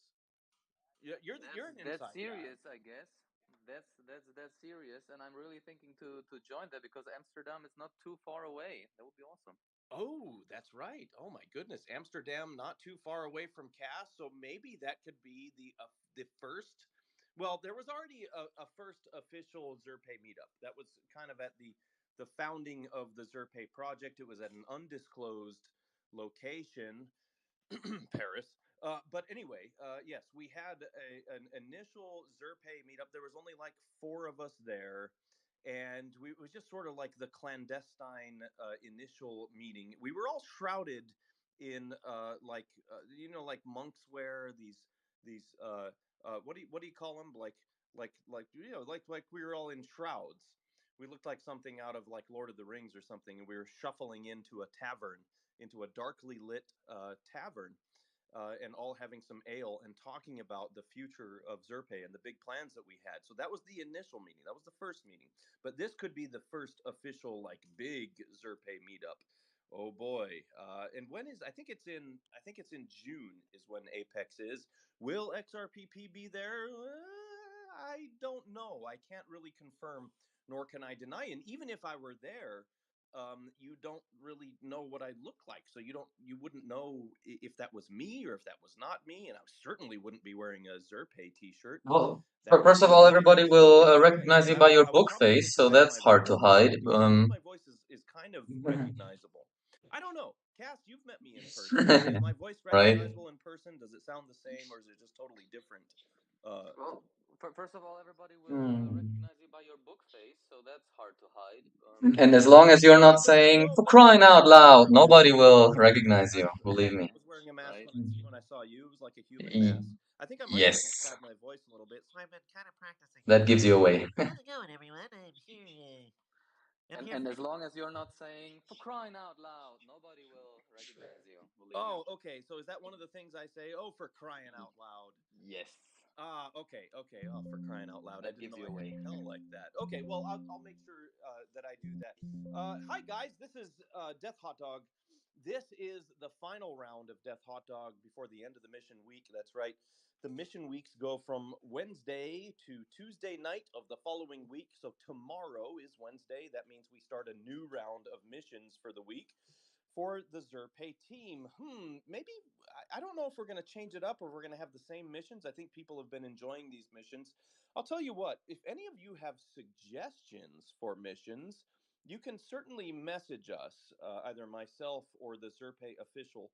You're an That's inside guy. serious, I guess. That's serious, and I'm really thinking to join that because Amsterdam is not too far away. That would be awesome. Oh, that's right. Oh my goodness, Amsterdam, not too far away from Cass, so maybe that could be the first. Well, there was already a first official Zerpe meetup. That was kind of at the founding of the Zerpe project. It was at an undisclosed location, Paris. But anyway, yes, we had an initial Zerpe meetup. There was only like four of us there, and it was just sort of like the clandestine initial meeting. We were all shrouded in like monks wear these what do you call them, like like we were all in shrouds. We looked like something out of like Lord of the Rings or something, and we were shuffling into a tavern, into a darkly lit tavern, and all having some ale and talking about the future of Zerpe and the big plans that we had. So that was the initial meeting. That was the first meeting. But this could be the first official, like, big Zerpe meetup. Oh boy! And when is? I think it's in June is when Apex is. Will XRPP be there? I don't know. I can't really confirm, nor can I deny. And even if I were there, you don't really know what I look like, so you wouldn't know if that was me or if that was not me, and I certainly wouldn't be wearing a Zerpe T-shirt. Well, That would first of be all, weird. everybody So will okay, recognize you by your I will book probably face, so disguise that's my hard to voice a little hide. bit because I think my voice is kind of recognizable. I don't know. Cass, you've met me in person. Is my voice Right? recognizable in person? Does it sound the same, or is it just totally different? Well, first of all, everybody will Hmm. recognize you by your book face, so that's hard to hide. And as long as you're not But saying, no, for but crying out I was loud, wearing a nobody mask. will recognize you, believe I me. was wearing a mask Right? when I saw you. It was like a human Y- mask. I think I might have yes, disguised my voice a little bit, so I've been kind of practicing that that. gives you away. How's it going, everyone? I'm here And for. as long as you're not saying for crying out loud, nobody will recognize you. Believe me. Oh, okay. So is that one of the things I say? Oh, for crying out loud. Yes, Ah, okay, okay. Oh, for crying out loud! I that didn't gives know you I could away. tell like that. Okay, well, I'll make sure that I do that. Hi guys, this is Death Hot Dog. This is the final round of Death Hot Dog before the end of the mission week. That's right. The mission weeks go from Wednesday to Tuesday night of the following week. So tomorrow is Wednesday. That means we start a new round of missions for the week for the Zerpe team. Maybe I don't know if we're going to change it up or we're going to have the same missions. I think people have been enjoying these missions. I'll tell you what, if any of you have suggestions for missions, you can certainly message us, either myself or the Zerpe official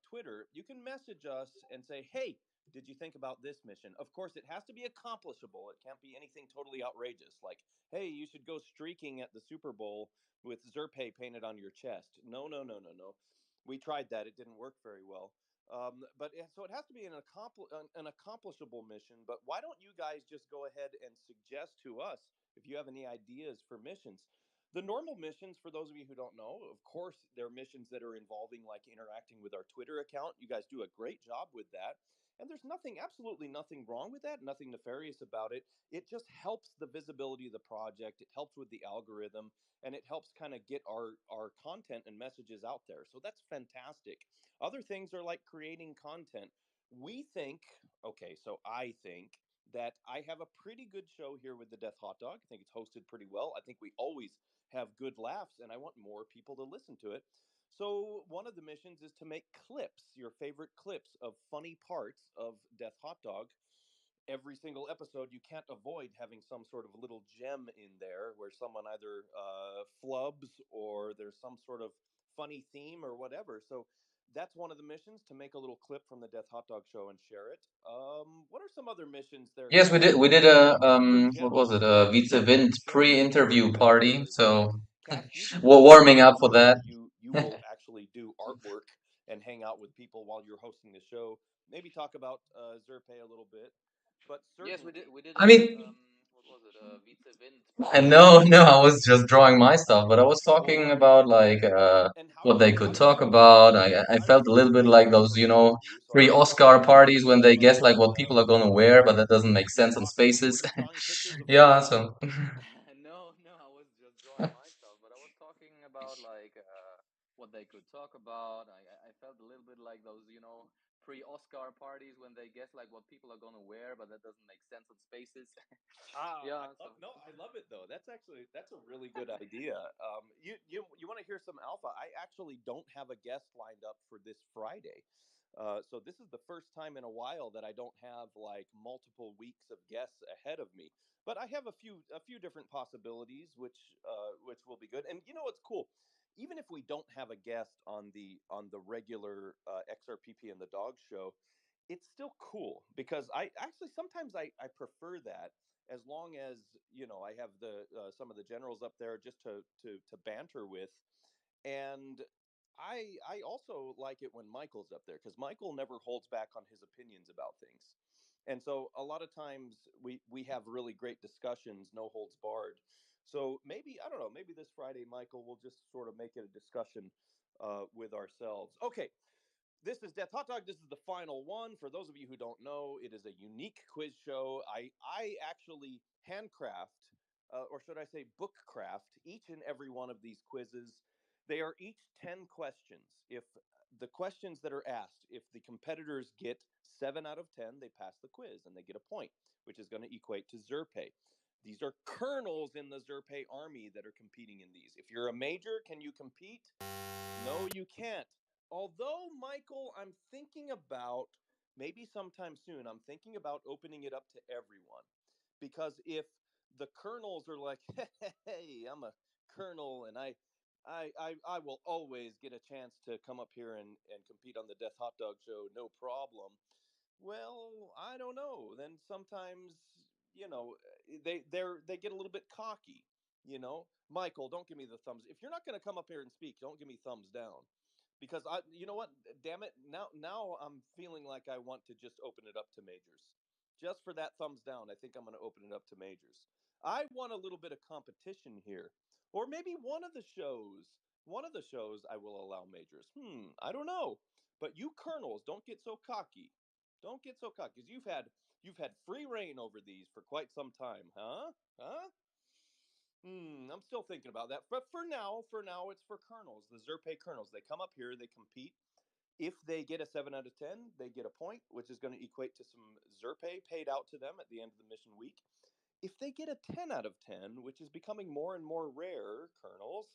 Twitter. You can message us and say, hey, did you think about this mission? Of course, it has to be accomplishable. It can't be anything totally outrageous, like, hey, you should go streaking at the Super Bowl with Zerpe painted on your chest. No, no, no, no, no. We tried that; it didn't work very well. So it has to be an accomplishable mission. But why don't you guys just go ahead and suggest to us if you have any ideas for missions? The normal missions, for those of you who don't know, of course, they're missions that are involving like interacting with our Twitter account. You guys do a great job with that. And there's absolutely nothing wrong with that, nothing nefarious about it. It just helps the visibility of the project. It helps with the algorithm, and it helps kind of get our content and messages out there. So that's fantastic. Other things are like creating content. We think, okay, so I think that I have a pretty good show here with the Death Hot Dog. I think it's hosted pretty well. I think we always have good laughs, and I want more people to listen to it. So one of the missions is to make clips, your favorite clips of funny parts of Death Hot Dog. Every single episode, you can't avoid having some sort of little gem in there where someone either flubs or there's some sort of funny theme or whatever. So that's one of the missions, to make a little clip from the Death Hot Dog show and share it. What are some other missions there, Yes, we guys? did. We did a For what was gems, it? A Vice Wind gems is something pre-interview you guys do party. very well. So Cass, you do the we're same, warming right? up for So that. you will actually do artwork and hang out with people while you're hosting the show. Maybe talk about Zerpe a little bit, but Yes, we certainly. did. We did I a mean, what was it? A Vice Wind no, no, pre-interview. I was just drawing my stuff, but I was Oh, talking were you? about like And what they how could did you talk do it? about. I I was felt a little bit I was like there those, for the interview, so I pre want to talk a Oscar little bit parties about when they what guess I like what people are was gonna doing wear, but there. that doesn't make Were you sense on talking? Were spaces. you drawing pictures of Yeah, yourself? so No, no, I was just drawing myself, but I was talking about like what they could talk about. I felt a little bit like those, pre-Oscar parties when they guess like what people are gonna wear, but that doesn't make sense on Spaces. I Yeah, love, so no, I love it though. That's a really good idea. You want to hear some alpha? I actually don't have a guest lined up for this Friday. So this is the first time in a while that I don't have like multiple weeks of guests ahead of me. But I have a few different possibilities, which will be good. And you know what's cool? Even if we don't have a guest on the regular XRPP and the Dog Show, it's still cool because I actually sometimes I prefer that, as long as I have the some of the generals up there just to banter with. And I also like it when Michael's up there, because Michael never holds back on his opinions about things. And so a lot of times we have really great discussions, no holds barred. So maybe, I don't know, maybe this Friday, Michael, we'll just sort of make it a discussion with ourselves. Okay, this is Death Hot Dog. This is the final one. For those of you who don't know, it is a unique quiz show. I actually handcraft, or should I say bookcraft, each and every one of these quizzes. They are each 10 questions. If the questions that are asked, if the competitors get 7 out of 10, they pass the quiz and they get a point, which is going to equate to Zerpe. These are colonels in the Zerpe army that are competing in these. If you're a major, can you compete? No, you can't. Although, Michael, I'm thinking about, maybe sometime soon, I'm thinking about opening it up to everyone. Because if the colonels are like, hey, I'm a colonel and I will always get a chance to come up here and compete on the Death Hot Dog Show, no problem. Well, I don't know. Then sometimes, you know, they get a little bit cocky. Michael, don't give me the thumbs. If you're not going to come up here and speak, don't give me thumbs down, because you know what? Damn it! Now I'm feeling like I want to just open it up to majors. Just for that thumbs down, I think I'm going to open it up to majors. I want a little bit of competition here, or maybe one of the shows. One of the shows I will allow majors. I don't know. But you colonels, don't get so cocky. Don't get so cocky, because you've had free reign over these for quite some time, huh? Huh? I'm still thinking about that. But for now, it's for colonels, the Zerpe colonels. They come up here, they compete. If they get a 7 out of 10, they get a point, which is going to equate to some Zerpe paid out to them at the end of the mission week. If they get a 10 out of 10, which is becoming more and more rare, colonels,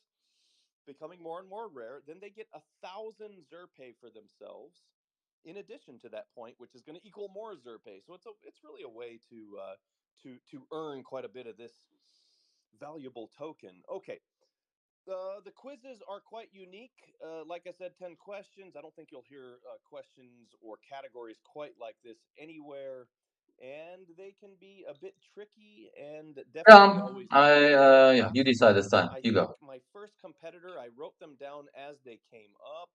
becoming more and more rare, then they get 1,000 Zerpe for themselves, in addition to that point, which is going to equal more Zerpe. So it's really a way to earn quite a bit of this valuable token. Okay, the quizzes are quite unique. Like I said, 10 questions. I don't think you'll hear questions or categories quite like this anywhere. And they can be a bit tricky and definitely always. Yeah, you decide this time. I You think go. my first competitor, I wrote them down as they came up.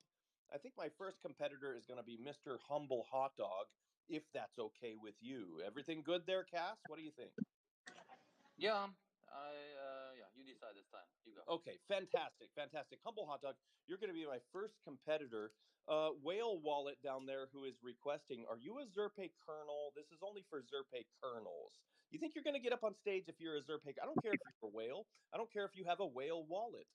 I think my first competitor is going to be Mr. Humble Hot Dog, if that's okay with you. Everything good there, Cass? What do you think? yeah, yeah, you decide this time. You go. Okay, fantastic, fantastic. Humble Hot Dog, you're going to be my first competitor. Whale Wallet down there, who is requesting, are you a Zerpe Colonel? This is only for Zerpe Colonels. You think you're going to get up on stage if you're a Zerpe? I don't care if you're a whale. I don't care if you have a whale wallet.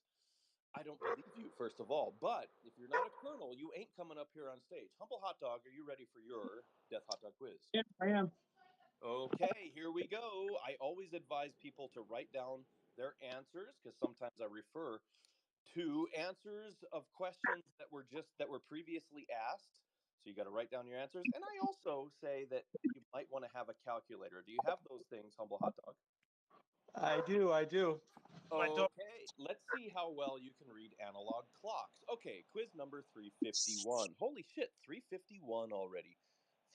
I don't believe you, first of all. But if you're not a colonel, you ain't coming up here on stage. Humble Hot Dog, are you ready for your Death Hot Dog quiz? Yeah, I am. Okay, here we go. I always advise people to write down their answers, because sometimes I refer to answers of questions that were previously asked. So you got to write down your answers. And I also say that you might want to have a calculator. Do you have those things, Humble Hot Dog? I do. I do. My dog. Okay, let's see how well you can read analog clocks. Okay, quiz number 351. Holy shit, 351 already.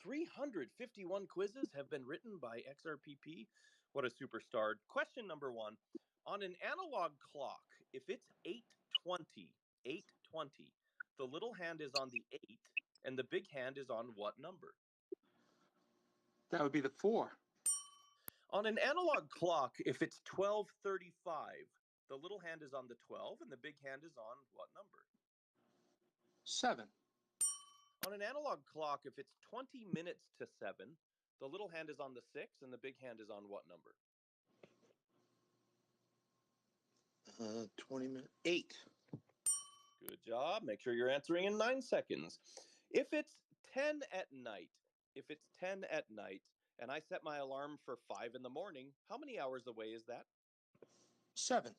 351 quizzes have been written by XRPP. What a superstar. Question number 1. On an analog clock, if it's 820, 820, the little hand is on the 8 and the big hand is on what number? That would be the 4. On an analog clock, if it's 12:35, the little hand is on the 12 and the big hand is on what number? 7. On an analog clock, if it's 20 minutes to 7, the little hand is on the 6 and the big hand is on what number? 20 minutes. 8. Good job. Make sure you're answering in 9 seconds. If it's 10 at night, if it's 10 at night and I set my alarm for 5 in the morning, how many hours away is that? 7.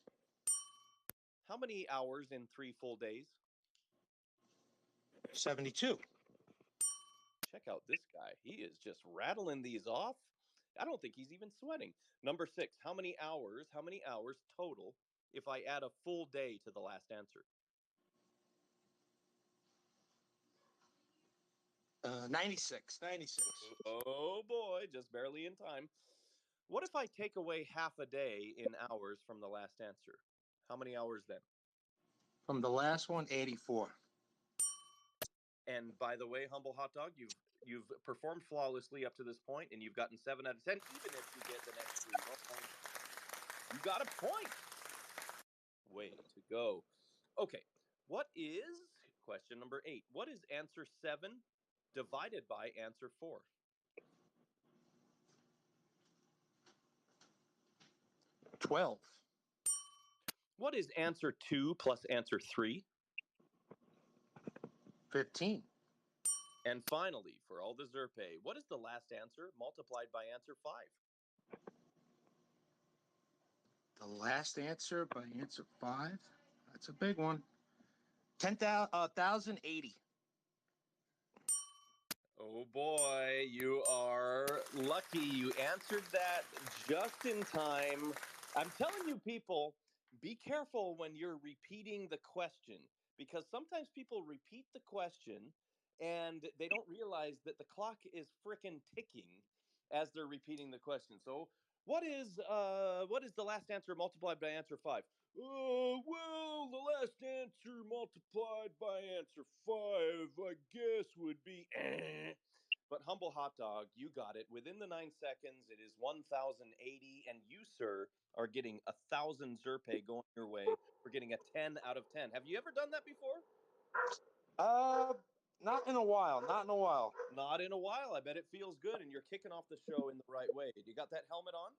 How many hours in 3 full days? 72. Check out this guy. He is just rattling these off. I don't think he's even sweating. Number 6, how many hours total if I add a full day to the last answer? 96. 96. Oh boy, just barely in time. What if I take away half a day in hours from the last answer? How many hours then? From the last one, 84. And by the way, Humble Hot Dog, you've performed flawlessly up to this point, and you've gotten 7 out of 10. Even if you get the next 3 wrong, you got a point. Way to go. Okay, what is question number 8? What is answer 7 divided by answer 4? 12. What is answer 2 plus answer 3? 15. And finally, for all the Zerpe, what is the last answer multiplied by answer 5? The last answer by answer 5. That's a big one. 10,080. Oh boy, you are lucky you answered that just in time. I'm telling you, people, be careful when you're repeating the question, because sometimes people repeat the question and they don't realize that the clock is frickin' ticking as they're repeating the question. So what is the last answer multiplied by answer 5? Well, the last answer multiplied by answer 5, I guess, would be But Humble Hot Dog, you got it. Within the 9 seconds, it is 1,080, and you, sir, are getting 1,000 Zerpe going your way. We're getting a 10 out of 10. Have you ever done that before? Not in a while. Not in a while. Not in a while. I bet it feels good, and you're kicking off the show in the right way. You got that helmet on?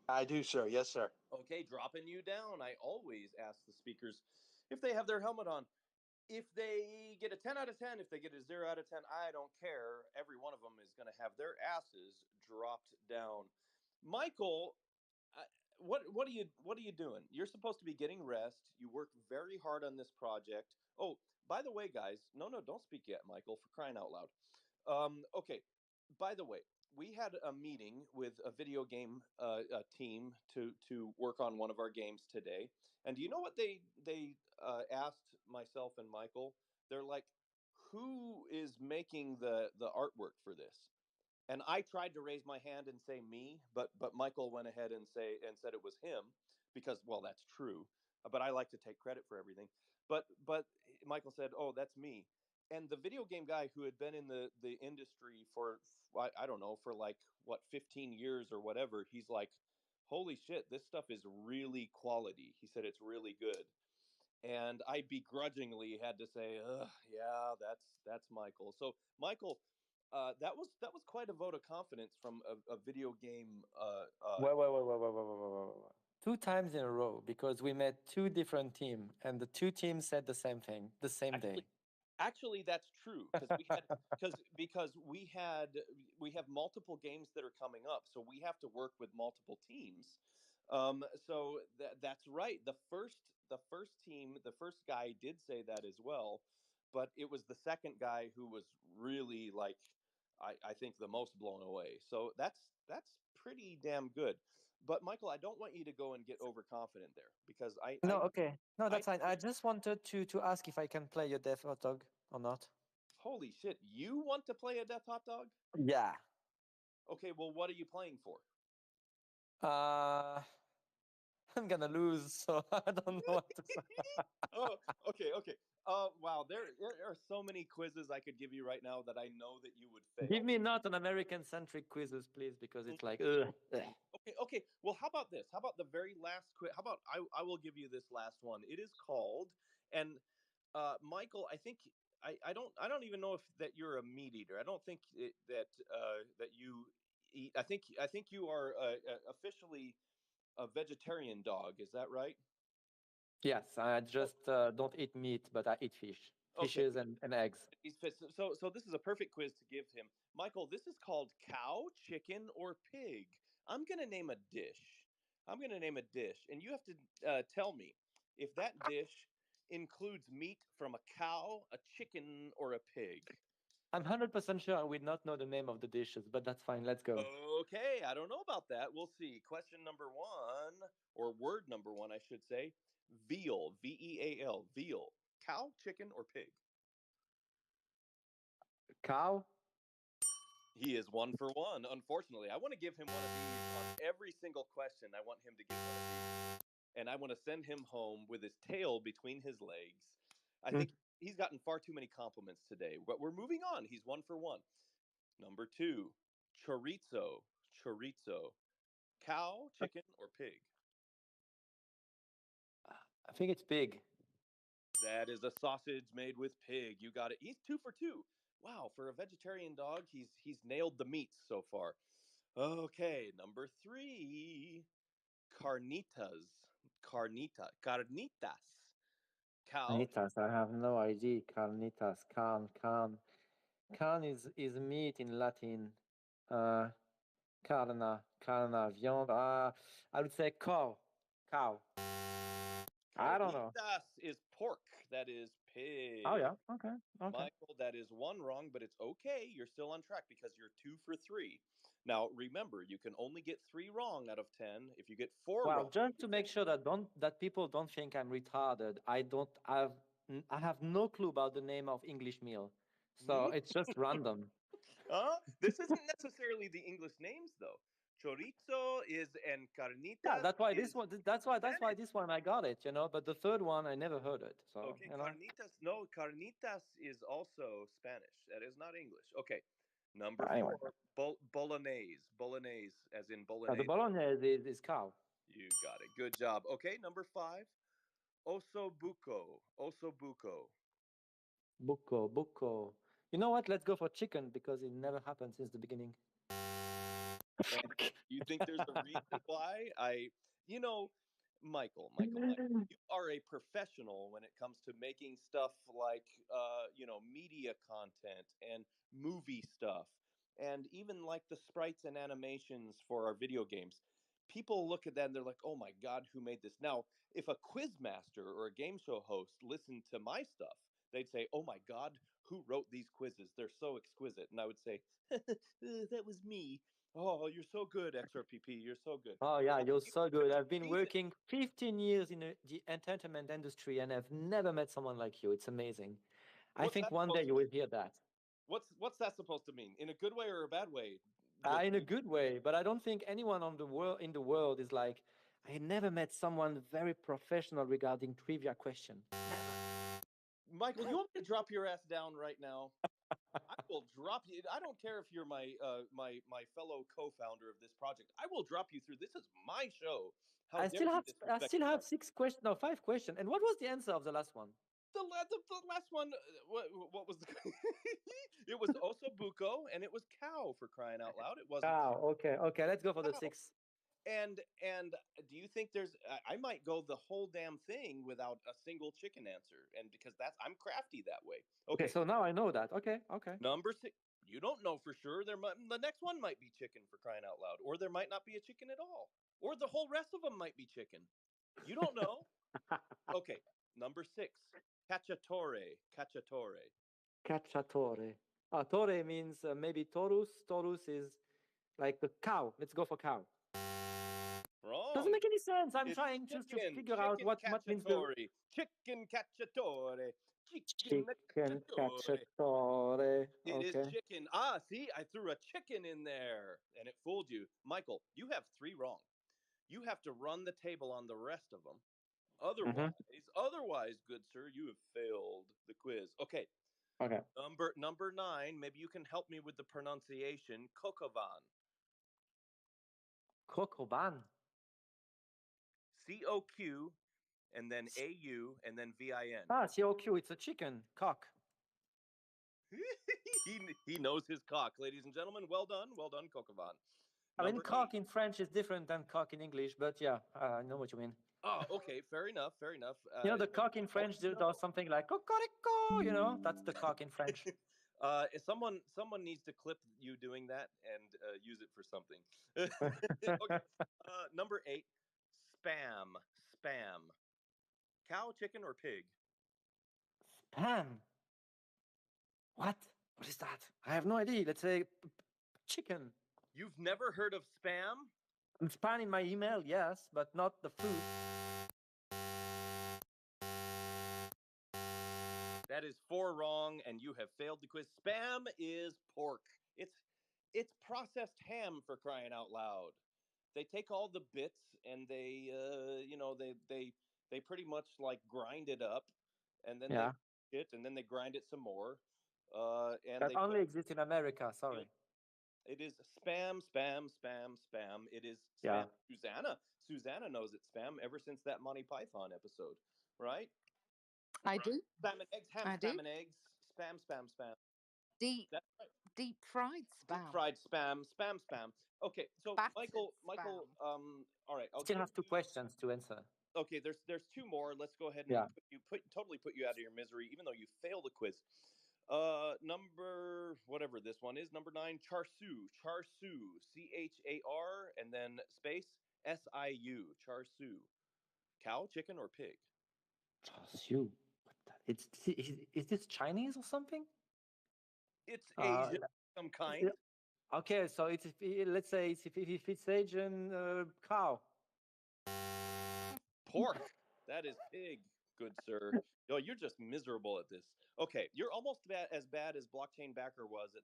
I do, sir. Yes, sir. Okay, dropping you down. I always ask the speakers if they have their helmet on. If they get a 10 out of 10, if they get a 0 out of 10, I don't care. Every one of them is going to have their asses dropped down. Michael, what are you doing? You're supposed to be getting rest. You work very hard on this project. Oh, by the way, guys, no, don't speak yet, Michael, for crying out loud. Okay, by the way, we had a meeting with a video game team to work on one of our games today. And do you know what they asked myself and Michael? They're like, "Who is making the artwork for this?" And I tried to raise my hand and say me, but Michael went ahead and said it was him because, well, that's true. But I like to take credit for everything. But Michael said, "Oh, that's me." And the video game guy who had been in the industry for I don't know, for like what 15 years or whatever, he's like, "Holy shit, this stuff is really quality." He said it's really good. And I begrudgingly had to say, "Ugh, yeah, that's Michael." So Michael, that was quite a vote of confidence from a video game. Wait. 2 times in a row because we met 2 different teams and the 2 teams said the same thing the same day. Actually, that's true because we have multiple games that are coming up, so we have to work with multiple teams. So that's right. The first team, the first guy did say that as well, but it was the second guy who was really like I think the most blown away. So that's pretty damn good. But Michael, I don't want you to go and get overconfident there because No, okay. No, that's I fine. I just wanted to ask if I can play your Death Hot Dog or not. holy shit, you want to play a Death Hot Dog? Yeah. Okay, well, what are you playing for? I'm gonna lose, so I don't know what to say. Oh, okay. Wow, there are so many quizzes I could give you right now that I know that you would fail. Give me not an American-centric quizzes, please, because it's like, ugh. Okay. Well, how about this? How about the very last quiz? How about I will give you this last one. It is called, and Michael, I think I don't even know if that you're a meat eater. I don't think that you eat. I think you are officially a vegetarian dog. Is that right? Yes, I just don't eat meat, but I eat fish. Okay. fishes and eggs. He's pissed. So this is a perfect quiz to give him. Michael, this is called cow, chicken, or pig. I'm gonna name a dish. I'm gonna name a dish, and you have to tell me if that dish includes meat from a cow, a chicken, or a pig. I'm 100% sure I will not know the name of the dishes, but that's fine. Let's go. Okay, I don't know about that. We'll see. Question number one, or word number one, I should say. Veal, Veal, veal. Cow, chicken, or pig? Cow? He is one for one, unfortunately. I want to give him one of these on every single question. I want him to get one of these. And I want to send him home with his tail between his legs. I Mm. think he's gotten far too many compliments today, but we're moving on. He's one for one. Number two, chorizo, chorizo. Cow, chicken, or pig? I think it's pig. That is a sausage made with pig. You got it. He's two for two. Wow, for a vegetarian dog, he's nailed the meats so far. Okay, number three, carnitas. Carnitas. Cow. Carnitas, I have no idea. Carnitas, carne is meat in Latin. Uh, carna, viande. I would say cow. I don't know. Carnitas is pork. That is pig. Oh yeah, okay. Michael, that is one wrong, but it's okay. You're still on track because you're 2 for 3. Now, remember, you can only get 3 wrong out of 10. If you get 4 Well, wrong, just to make sure that people don't think I'm retarded, I have no clue about the name of English meal, so it's just random. This isn't necessarily the English names, though. Chorizo is and Yeah, carnitas that's why is this one. That's why Spanish. this one I got it, But the third one I never heard it. So Okay, carnitas. No, carnitas is also Spanish. That is not English. Okay, number Anyway, 4, bolognese. Bolognese, as in the bolognese. bolognese is cow. You got it. Good job. Okay, number 5, osso buco. Osso buco. Buco. You know what? Let's go for chicken because it never happened since the beginning. And you think there's a reason why? Michael, you are a professional when it comes to making stuff like, media content and movie stuff, and even like the sprites and animations for our video games. People look at that and they're like, "Oh my God, who made this?" Now, if a quiz master or a game show host listened to my stuff, they'd say, "Oh my God, who wrote these quizzes? They're so exquisite." And I would say, "That was me." Oh, you're so good, XRPP. You're so good. Oh yeah, you're so good. I've been Reason. working 15 years in the entertainment industry and I've never met someone like you. It's amazing. I What's think that one day supposed you to will mean? hear that. What's that supposed to mean? In a good way or a bad way? In a good way, but I don't think anyone on the world in the world is like, I never met someone very professional regarding trivia question. Michael, you want me to drop your ass down right now? I will drop you. I don't care if you're my fellow co-founder of this project. I will drop you through. This is my show. How dare you I disrespect still my- have 6 questions, no, 5 questions. And what was the answer of the last one? the last one? What was the? It was osobuco and it was cow, for crying out loud. It wasn't. Okay. Let's go for the Cow. 6. And do you think there's? I might go the whole damn thing without a single chicken answer, and because I'm crafty that way. Okay, so now I know that. Okay. Number 6. You don't know for sure. The next one might be chicken, for crying out loud, or there might not be a chicken at all, or the whole rest of them might be chicken. You don't know. Okay, number 6. Cacciatore. Cacciatore. Tore means maybe torus. Torus is like the cow. Let's go for cow. Wrong. Doesn't make any sense. I'm It's trying just to chicken. figure out what means the cacciatore. Chicken cacciatore. chicken cacciatore. It is Okay. chicken. See, I threw a chicken in there and it fooled you. Michael, you have 3 wrong. You have to run the table on the rest of them. Otherwise, good sir, you have failed the quiz. Okay. Okay. Number 9, maybe you can help me with the pronunciation. Cocovan. Cocoban. COQ and then AU and then VIN. COQ. It's a chicken. Cock. He knows his cock, ladies and gentlemen. Well done, Cocovan. I mean, Number cock 8. in French is different than cock in English, but yeah, I know what you mean. Oh, okay, fair enough, fair enough. You know, the cock in French does something like cocorico, you know, that's the cock in French. If someone needs to clip you doing that and use it for something. Okay. Number 8, spam. Spam. Cow, chicken, or pig? Spam. What? What is that? I have no idea. Let's say chicken. You've never heard of spam? And spam in my email, yes, but not the food. That is 4 wrong, and you have failed the quiz. Spam is pork. It's processed ham, for crying out loud. They take all the bits and they they pretty much like grind it up, and then Yeah. they it and then they grind it some more. And That they only put exists in America, sorry. it is spam, spam, spam, spam. It is Yeah. spam. Susanna knows it's spam ever since that Monty Python episode, right? I do. Spam and eggs, ham, I spam do. and eggs, spam, spam, spam. Deep That's right. deep fried Deep spam. fried spam, spam, spam. Okay, so Battered Michael, spam. all right, I'll Still give have 2 you. questions to answer. Okay, there's 2 more. Let's go ahead and Yeah. totally put you out of your misery, even though you failed the quiz. Number whatever this one is, number 9, char siu, char siu, CHAR, and then space SIU, char siu. Cow, chicken, or pig? Char siu. Is this Chinese or something? It's Uh, Asian of some kind. yeah. Okay, so let's say if it's Asian cow. Pork. That is pig, good sir. Yo, you're just miserable at this. Okay, you're almost as bad as Blockchain Backer was at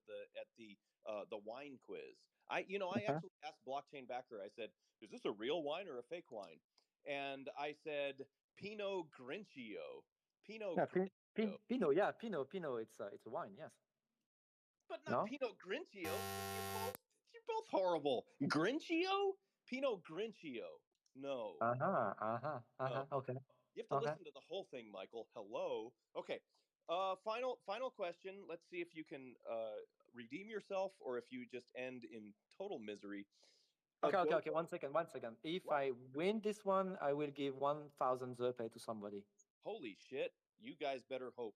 the wine quiz. I Okay. actually asked Blockchain Backer. I said, "Is this a real wine or a fake wine?" And I said, "Pinot Grigio." Pinot Yeah, Grigio. Pinot. Yeah, Pinot. It's a wine. Yes. But not No. Pinot Grigio. You're both horrible. Grigio? Pinot Grigio. No. No. Okay. You have to Okay. listen to the whole thing, Michael. Hello. Okay. Final question. Let's see if you can redeem yourself or if you just end in total misery. Okay. 1 second. If What? I win this one, I will give 1,000 ZP to somebody. Holy shit. You guys better hope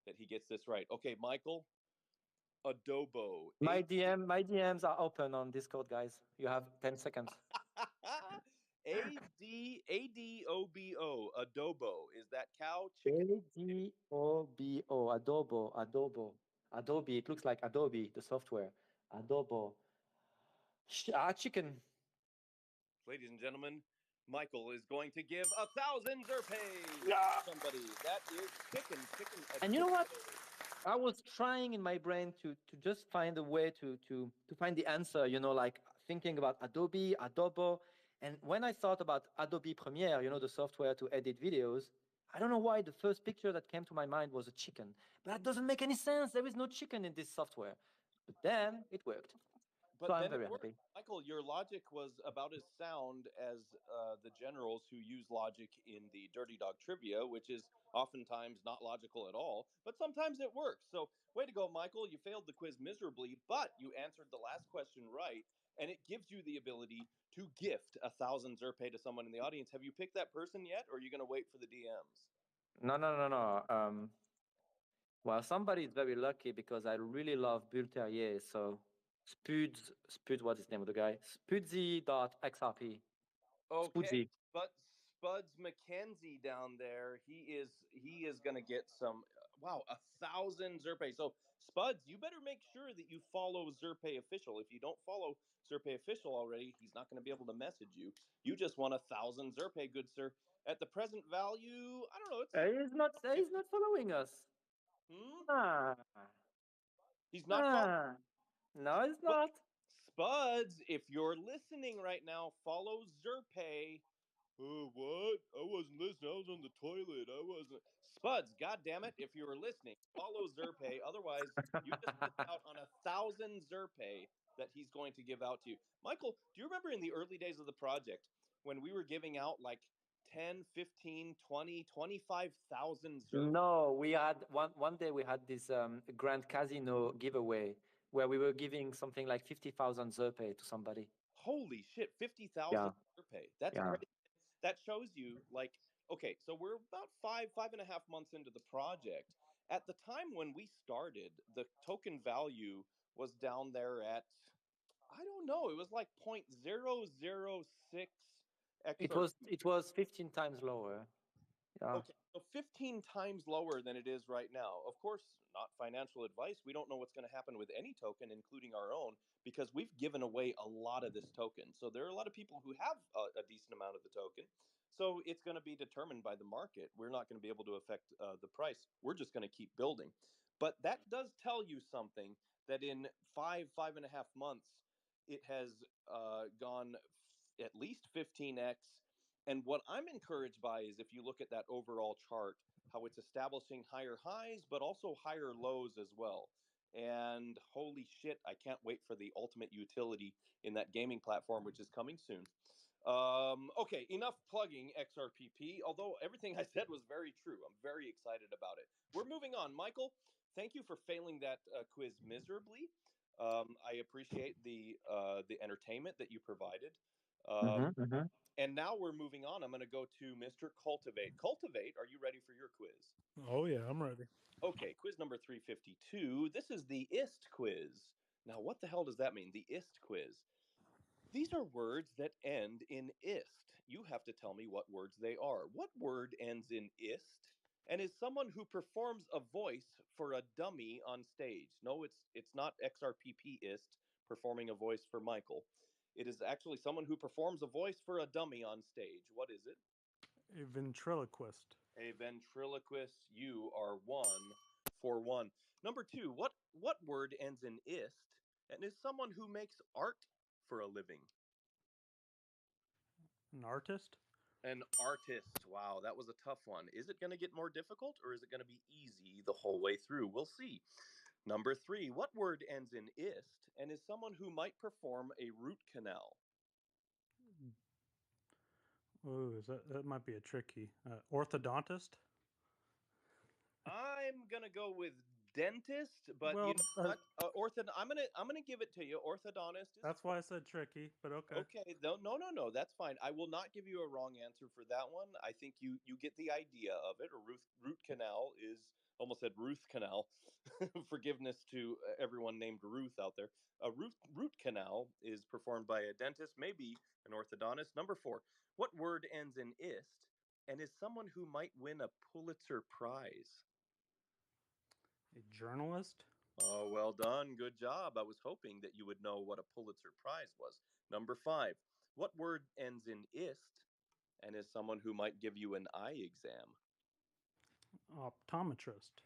that he gets this right. Okay, Michael. Adobo. My DMs are open on Discord, guys. You have 10 seconds. ADOBO. Adobo. Is that cow, chicken? ADOBO. Adobo. Adobe. It looks like Adobe, the software. Adobo. Chicken. Ladies and gentlemen, Michael is going to give 1,000 ZRPA Yeah. to somebody. That is chicken. And you know what? I was trying in my brain to just find a way to find the answer, you know, like thinking about Adobe, Adobo. And when I thought about Adobe Premiere, you know, the software to edit videos, I don't know why the first picture that came to my mind was a chicken. But that doesn't make any sense. There is no chicken in this software. But then it worked. But So I'm then very it worked. happy. Michael, your logic was about as sound as the generals who use logic in the Dirty Dog Trivia, which is oftentimes not logical at all, but sometimes it works. So, way to go, Michael. You failed the quiz miserably, but you answered the last question right, and it gives you the ability to gift 1,000 ZRPA to someone in the audience. Have you picked that person yet, or are you going to wait for the DMs? No. Well, somebody is very lucky because I really love Bull Terrier. So Spuds, what's his name of the guy? Spudsy.xrp. Okay, Spudsy. but Spuds McKenzie down there, he is gonna get some. Wow, 1,000 ZRPA. So Spuds, you better make sure that you follow ZRPA official. If you don't follow ZRPA official already, he's not going to be able to message you. You just won 1,000 ZRPA, good sir. At the present value, I don't know. He's not following us. Ah. He's not following. No, it's not. Spuds, if you're listening right now, follow ZRPA. Oh, what? I wasn't listening. I was on the toilet. I wasn't. Spuds, goddammit, if you were listening, follow ZRPA. Otherwise, you just missed out on 1,000 ZRPA that he's going to give out to you. Michael, do you remember in the early days of the project when we were giving out like 10, 15, 20, 25,000 ZRPA? No, we had one day we had this Grand Casino giveaway where we were giving something like 50,000 ZRPA to somebody. Holy shit, 50,000 Yeah. ZRPA. That's Yeah. crazy. that shows you, like, okay, so we're about 5.5 months into the project. At the time when we started, the token value was down there at, I don't know, it was like 0.006 XRP. It was 15 times lower. Yeah. Okay, so 15 times lower than it is right now. Of course, not financial advice. We don't know what's going to happen with any token, including our own, because we've given away a lot of this token. So there are a lot of people who have a decent amount of the token. So it's going to be determined by the market. We're not going to be able to affect the price. We're just going to keep building. But that does tell you something, that in 5.5 months, it has gone at least 15x. And what I'm encouraged by is, if you look at that overall chart, how it's establishing higher highs, but also higher lows as well. And holy shit, I can't wait for the ultimate utility in that gaming platform, which is coming soon. Okay, enough plugging XRPP, although everything I said was very true. I'm very excited about it. We're moving on. Michael, thank you for failing that quiz miserably. I appreciate the entertainment that you provided. Mm-hmm, mm-hmm. And now we're moving on. I'm going to go to Mr. Cultivate. Cultivate, are you ready for your quiz? Oh yeah, I'm ready. Okay, quiz number 352. This is the IST quiz. Now, what the hell does that mean? The IST quiz. These are words that end in IST. You have to tell me what words they are. What word ends in IST and is someone who performs a voice for a dummy on stage? No, it's not XRPP IST performing a voice for Michael. It is actually someone who performs a voice for a dummy on stage. What is it? A ventriloquist. A ventriloquist. You are 1 for 1. Number 2, what word ends in ist and is someone who makes art for a living? An artist. An artist. Wow, that was a tough one. Is it going to get more difficult, or is it going to be easy the whole way through? We'll see. Number 3, what word ends in ist and is someone who might perform a root canal? Oh, that might be a tricky orthodontist. I'm gonna go with dentist, but Well, you know what? I'm gonna give it to you. Orthodontist is. That's why I said tricky, but okay. Okay, no, that's fine. I will not give you a wrong answer for that one. I think you get the idea of it. A root canal is, almost said Ruth Canal. Forgiveness to everyone named Ruth out there. A root canal is performed by a dentist, maybe an orthodontist. Number 4, what word ends in ist and is someone who might win a Pulitzer Prize? A journalist. Oh, well done. Good job. I was hoping that you would know what a Pulitzer Prize was. Number 5, what word ends in ist and is someone who might give you an eye exam? Optometrist.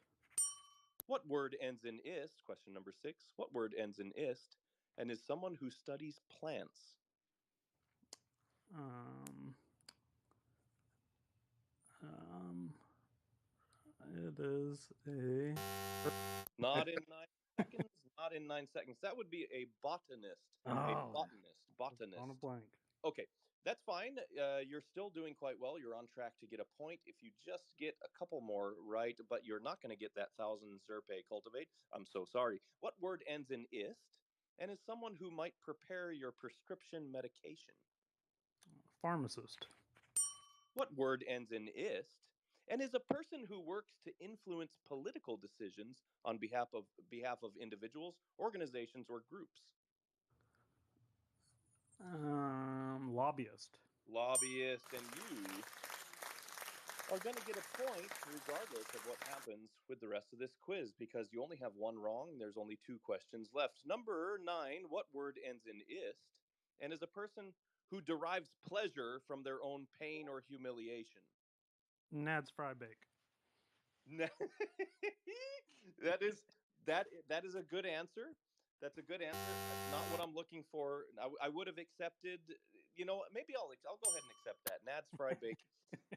What word ends in ist? Question number 6. What word ends in ist and is someone who studies plants? It is a. Not in 9 seconds. Not in 9 seconds. That would be a botanist. Oh, A botanist. Botanist. on a blank. Okay, that's fine. You're still doing quite well. You're on track to get a point if you just get a couple more right, but you're not going to get that 1,000 Zerpe Cultivate. I'm so sorry. What word ends in ist and is someone who might prepare your prescription medication? Pharmacist. What word ends in ist and is a person who works to influence political decisions on behalf of individuals, organizations, or groups? Lobbyist. Lobbyist. And you are going to get a point regardless of what happens with the rest of this quiz, because you only have one wrong. There's only 2 questions left. Number 9, what word ends in ist and is a person who derives pleasure from their own pain or humiliation? Nad's Fry Bake. that is a good answer. That's a good answer. That's not what I'm looking for. I would have accepted. You know, maybe I'll go ahead and accept that. Nad's Fry Bake.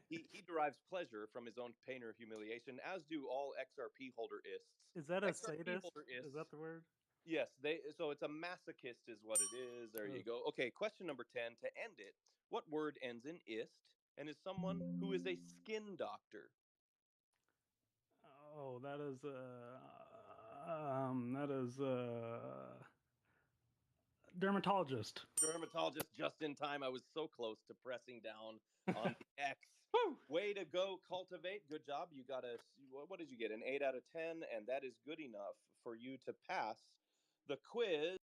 He derives pleasure from his own pain or humiliation, as do all XRP holder ists. Is that a XRP sadist? holder ists. Is that the word? Yes, so it's a masochist is what it is. There you go. Okay, question number 10 to end it. What word ends in ist and is someone who is a skin doctor? Oh, that is Dermatologist. Dermatologist, just in time. I was so close to pressing down on the X. Woo! Way to go, Cultivate. Good job. You got a, what did you get? An 8 out of 10, and that is good enough for you to pass the quiz.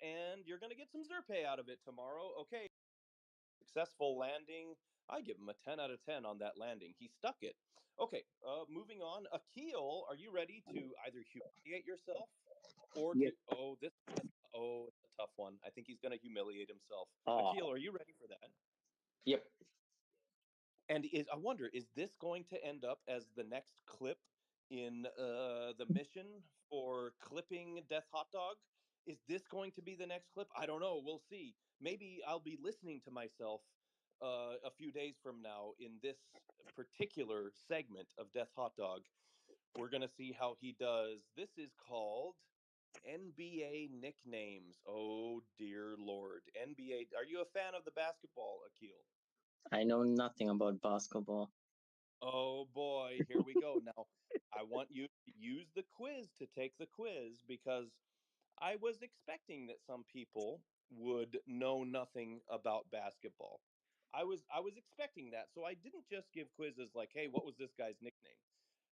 And you're going to get some Zerpay out of it tomorrow. Okay. Successful landing. I give him a 10 out of 10 on that landing. He stuck it. Okay, moving on. Akil, are you ready to either humiliate yourself or to, Yes. oh, it's a tough one. I think he's going to humiliate himself. Oh, Akil, are you ready for that? yep. And I wonder, is this going to end up as the next clip in the mission for clipping Death Hot Dog? Is this going to be the next clip? I don't know. We'll see. Maybe I'll be listening to myself a few days from now in this particular segment of Death Hot Dog. We're going to see how he does. This is called NBA nicknames. Oh, dear Lord. NBA. Are you a fan of the basketball, Akil? I know nothing about basketball. Oh boy, here we go. Now, I want you to use the quiz to take the quiz because I was expecting that some people would know nothing about basketball. I was expecting that. So I didn't just give quizzes like, "Hey, what was this guy's nickname?"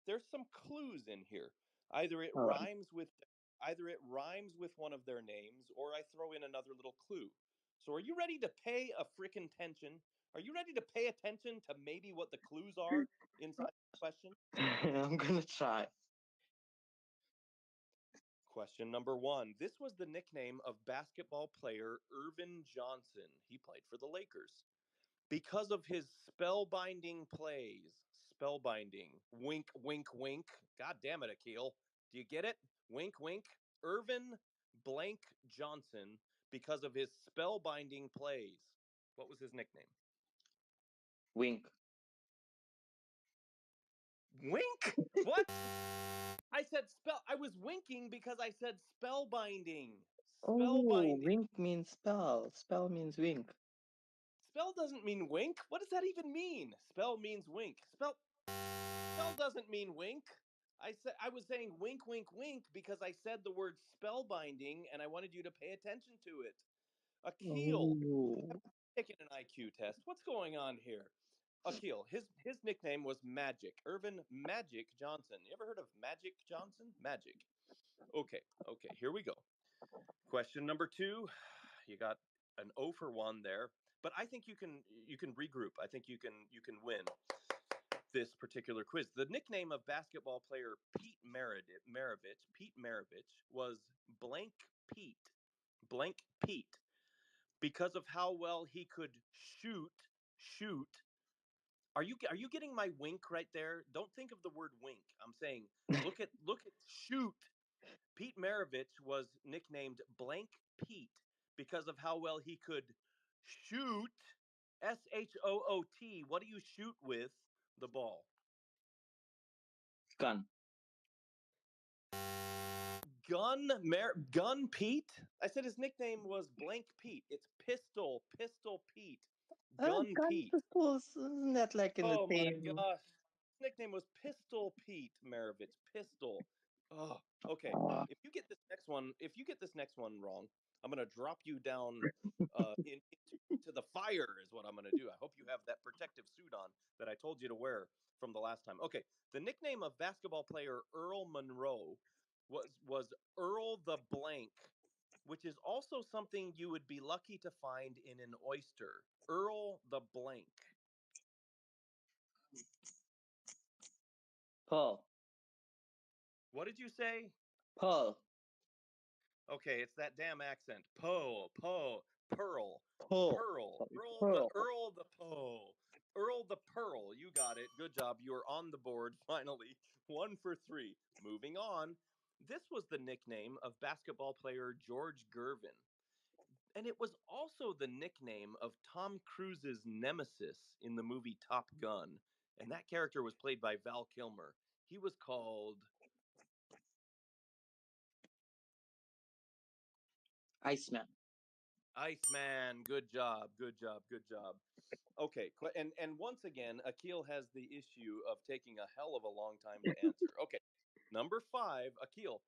There's some clues in here. Either it All right. rhymes with either it rhymes with one of their names or I throw in another little clue. So are you ready to pay a freaking attention? Are you ready to pay attention to maybe what the clues are inside the question? I'm gonna try. Question number 1. This was the nickname of basketball player Irvin Johnson. He played for the Lakers. Because of his spellbinding plays, spellbinding, wink, wink, wink. God damn it, Akil. Do you get it? Wink, wink. Irvin blank Johnson, because of his spellbinding plays. What was his nickname? Wink. Wink? What? I said spell. I was winking because I said spellbinding. Oh, Spellbinding. wink means spell. Spell means wink. Spell doesn't mean wink. What does that even mean? Spell means wink. Spell doesn't mean wink. I was saying wink, wink, wink because I said the word spellbinding and I wanted you to pay attention to it. Akil, Oh. taking an IQ test. What's going on here? Akil, his nickname was Magic. Irvin Magic Johnson. You ever heard of Magic Johnson? Magic. Okay, here we go. Question number 2. You got an 0 for 1 there, but I think you can regroup. I think you can win this particular quiz. The nickname of basketball player Pete Maravich was blank Pete. Blank Pete. Because of how well he could shoot. Are you getting my wink right there? Don't think of the word wink. I'm saying look at shoot. Pete Maravich was nicknamed Blank Pete because of how well he could shoot. SHOOT. What do you shoot with the ball? Gun. Gun Pete? I said his nickname was Blank Pete. It's Pistol Pete. Gun Gun Pete. pistols. Isn't that like in the Oh my same? gosh. His nickname was Pistol Pete Maravich. Pistol. Oh, okay. Uh, If you get this next one wrong, I'm gonna drop you down into the fire is what I'm gonna do. I hope you have that protective suit on that I told you to wear from the last time. Okay. The nickname of basketball player Earl Monroe was Earl the Blank, which is also something you would be lucky to find in an oyster. Earl the Blank. Paul. What did you say? Paul. Okay, it's that damn accent. Pearl, Paul. Pearl. Earl the Poe. Earl the Pearl. You got it. Good job. You are on the board finally. 1 for 3. Moving on. This was the nickname of basketball player George Gervin. And it was also the nickname of Tom Cruise's nemesis in the movie Top Gun. And that character was played by Val Kilmer. He was called Iceman. Iceman. Good job. Okay, and once again, Akil has the issue of taking a hell of a long time to answer. Okay, Number 5, Akil,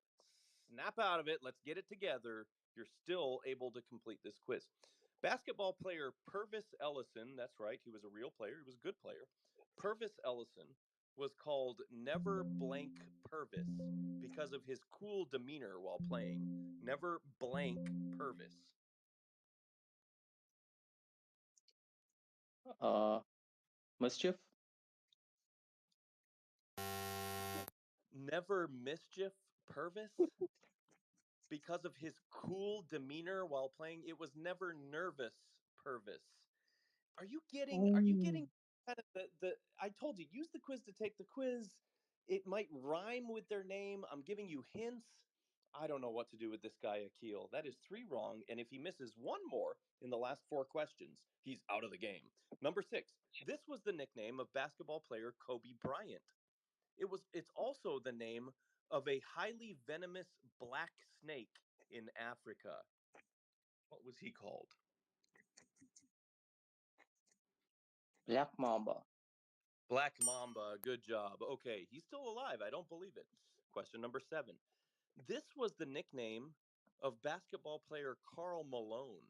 snap out of it. Let's get it together. You're still able to complete this quiz. Basketball player Purvis Ellison, that's right, he was a real player, he was a good player. Purvis Ellison was called Never Blank Purvis because of his cool demeanor while playing. Never Blank Purvis. Mischief. Never Mischief Purvis because of his cool demeanor while playing. It was Never Nervous Purvis. Are you getting kind of the I told you, use the quiz to take the quiz. It might rhyme with their name. I'm giving you hints. I don't know what to do with this guy, Akil. That is 3 wrong, and if he misses one more in the last 4 questions, he's out of the game. Number 6. This was the nickname of basketball player Kobe Bryant. It's also the name of a highly venomous black snake in Africa. What was he called? Black Mamba. Black Mamba. Good job. Okay, he's still alive. I don't believe it. Question number 7. This was the nickname of basketball player Karl Malone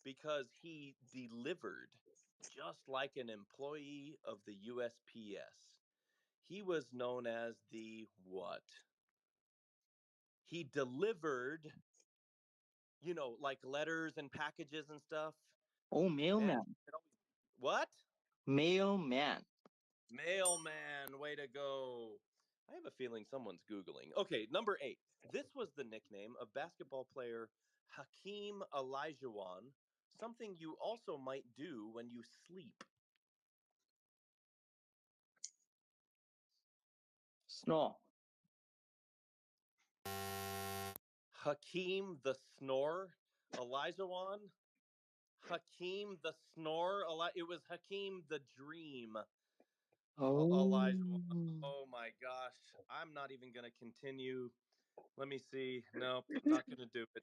because he delivered just like an employee of the USPS. He was known as the what? He delivered, like letters and packages and stuff. Oh, Man, mailman. what? Mailman. Mailman, way to go. I have a feeling someone's Googling. Okay, number 8. This was the nickname of basketball player Hakeem Olajuwon, something you also might do when you sleep. Snore. Hakeem the Snore Olajuwon? Hakeem the Snore? It was Hakeem the Dream Olajuwon. Oh my gosh. I'm not even going to continue. Let me see. Nope, not going to do it.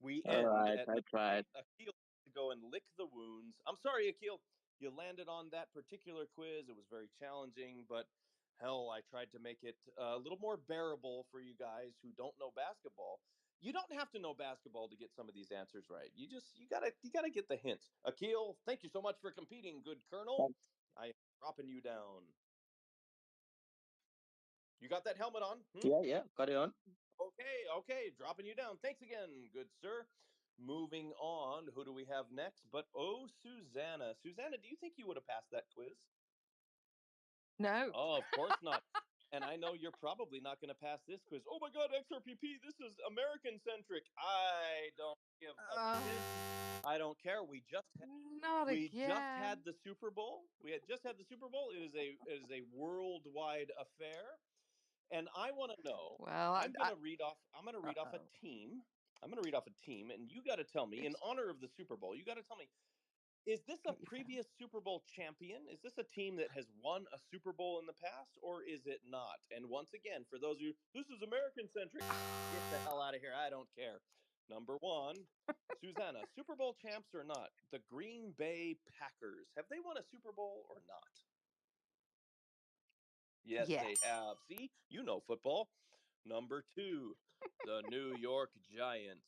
We All end right, at I tried. Akil to go and lick the wounds. I'm sorry, Akil. You landed on that particular quiz. It was very challenging, but hell, I tried to make it a little more bearable for you guys who don't know basketball. You don't have to know basketball to get some of these answers right. You gotta get the hints. Akil, thank you so much for competing, good Colonel. I am dropping you down. You got that helmet on? Yeah, got it on. Okay, dropping you down. Thanks again, good sir. Moving on, who do we have next? But Susanna. Susanna, do you think you would have passed that quiz? No. Oh, of course not. And I know you're probably not going to pass this quiz. Oh my God, XRPP, this is American centric. I don't give a shit. I don't care. We just had the Super Bowl. We had just had the Super Bowl. It is a worldwide affair. And I want to know. Well, I'm going to read off a team. I'm going to read off a team, and you got to tell me, in honor of the Super Bowl, you got to tell me, is this a previous Super Bowl champion? Is this a team that has won a Super Bowl in the past, or is it not? And once again, for those of you, this is American centric. Get the hell out of here. I don't care. Number 1, Susanna, Super Bowl champs or not? The Green Bay Packers. Have they won a Super Bowl or not? Yes, they have. See, you know football. Number 2, the New York Giants.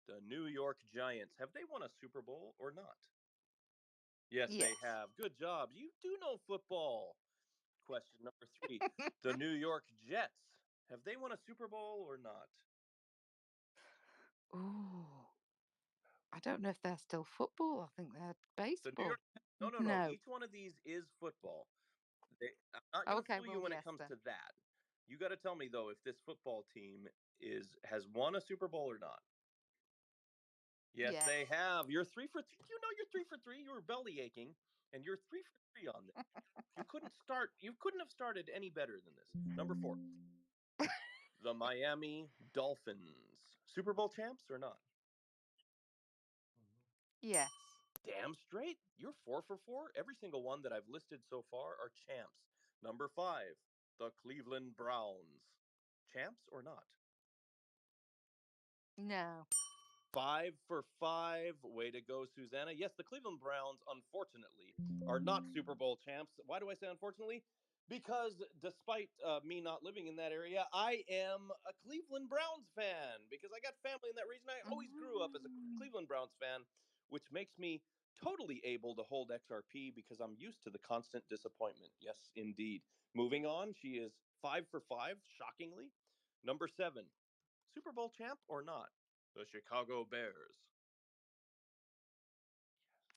The New York Giants. Have they won a Super Bowl or not? Yes, they have. Good job. You do know football. Question number 3, the New York Jets. Have they won a Super Bowl or not? Ooh. I don't know if they're still football. I think they're baseball. The New York No. Each one of these is football. I'm not going to fool you when it comes to that. You got to tell me though if this football team has won a Super Bowl or not. Yes, they have. You're 3 for 3. You know you're 3 for 3. You were belly aching, and you're 3 for 3 on this. You couldn't have started any better than this. Number 4, the Miami Dolphins. Super Bowl champs or not? Yes. Damn straight. You're 4 for 4. Every single one that I've listed so far are champs. Number 5, the Cleveland Browns. Champs or not? No. 5 for 5. Way to go, Susanna. Yes, the Cleveland Browns, unfortunately, are not Super Bowl champs. Why do I say unfortunately? Because despite me not living in that area, I am a Cleveland Browns fan because I got family in that region. I always grew up as a Cleveland Browns fan, which makes me totally able to hold XRP because I'm used to the constant disappointment. Yes, indeed. Moving on, she is 5 for 5, shockingly. Number 7, Super Bowl champ or not? The Chicago Bears.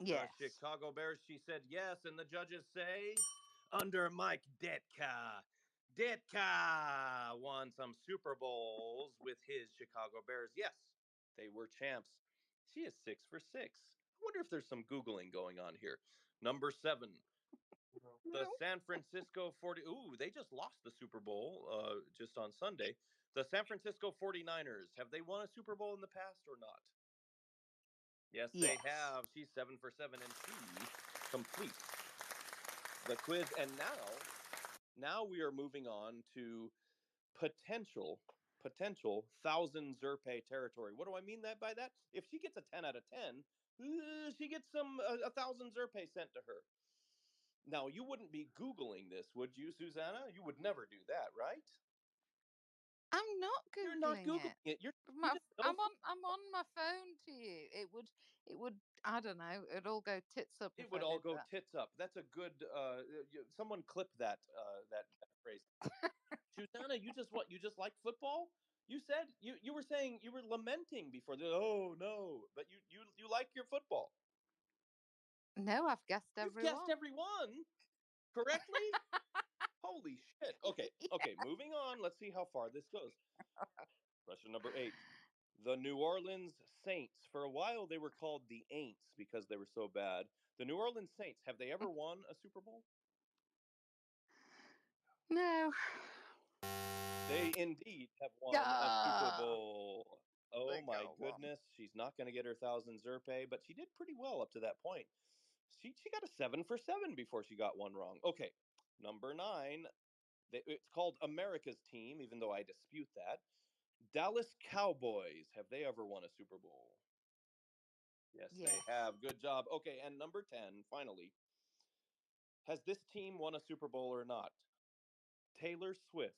Yes. The Chicago Bears, she said yes, and the judges say under Mike Ditka. Ditka won some Super Bowls with his Chicago Bears. Yes, they were champs. She is 6 for 6. I wonder if there's some Googling going on here. Number 7, the San Francisco 40. Ooh, they just lost the Super Bowl just on Sunday. The San Francisco 49ers, have they won a Super Bowl in the past or not? Yes, they Yes. have. She's 7 for 7, and she completes the quiz. And now we are moving on to potential 1,000 Zerpe territory. What do I mean by that? If she gets a 10 out of 10, she gets some 1,000 Zerpe sent to her. Now, you wouldn't be Googling this, would you, Susanna? You would never do that, right? I'm not You're not googling Googling it. it. You just know I'm on my phone to you. It would I don't know. It'd all go tits up it if would I all did go that. tits up. That's a good. Someone clip that that phrase. Susanna, you just like football? You said you were saying you were lamenting before the oh no, but you like your football. No, I've guessed You've every guessed one. every one correctly. Holy shit. Okay, moving on. Let's see how far this goes. Question number 8. The New Orleans Saints. For a while, they were called the Aints because they were so bad. The New Orleans Saints, have they ever won a Super Bowl? No. They indeed have won a Super Bowl. Oh my goodness. She's not going to get her 1,000 Zerpe, but she did pretty well up to that point. She got a 7 for 7 before she got one wrong. Okay, number 9. It's called America's Team, even though I dispute that. Dallas Cowboys. Have they ever won a Super Bowl? Yes, Yes. they have. Good job. Okay, and number 10, finally. Has this team won a Super Bowl or not? Taylor Swift.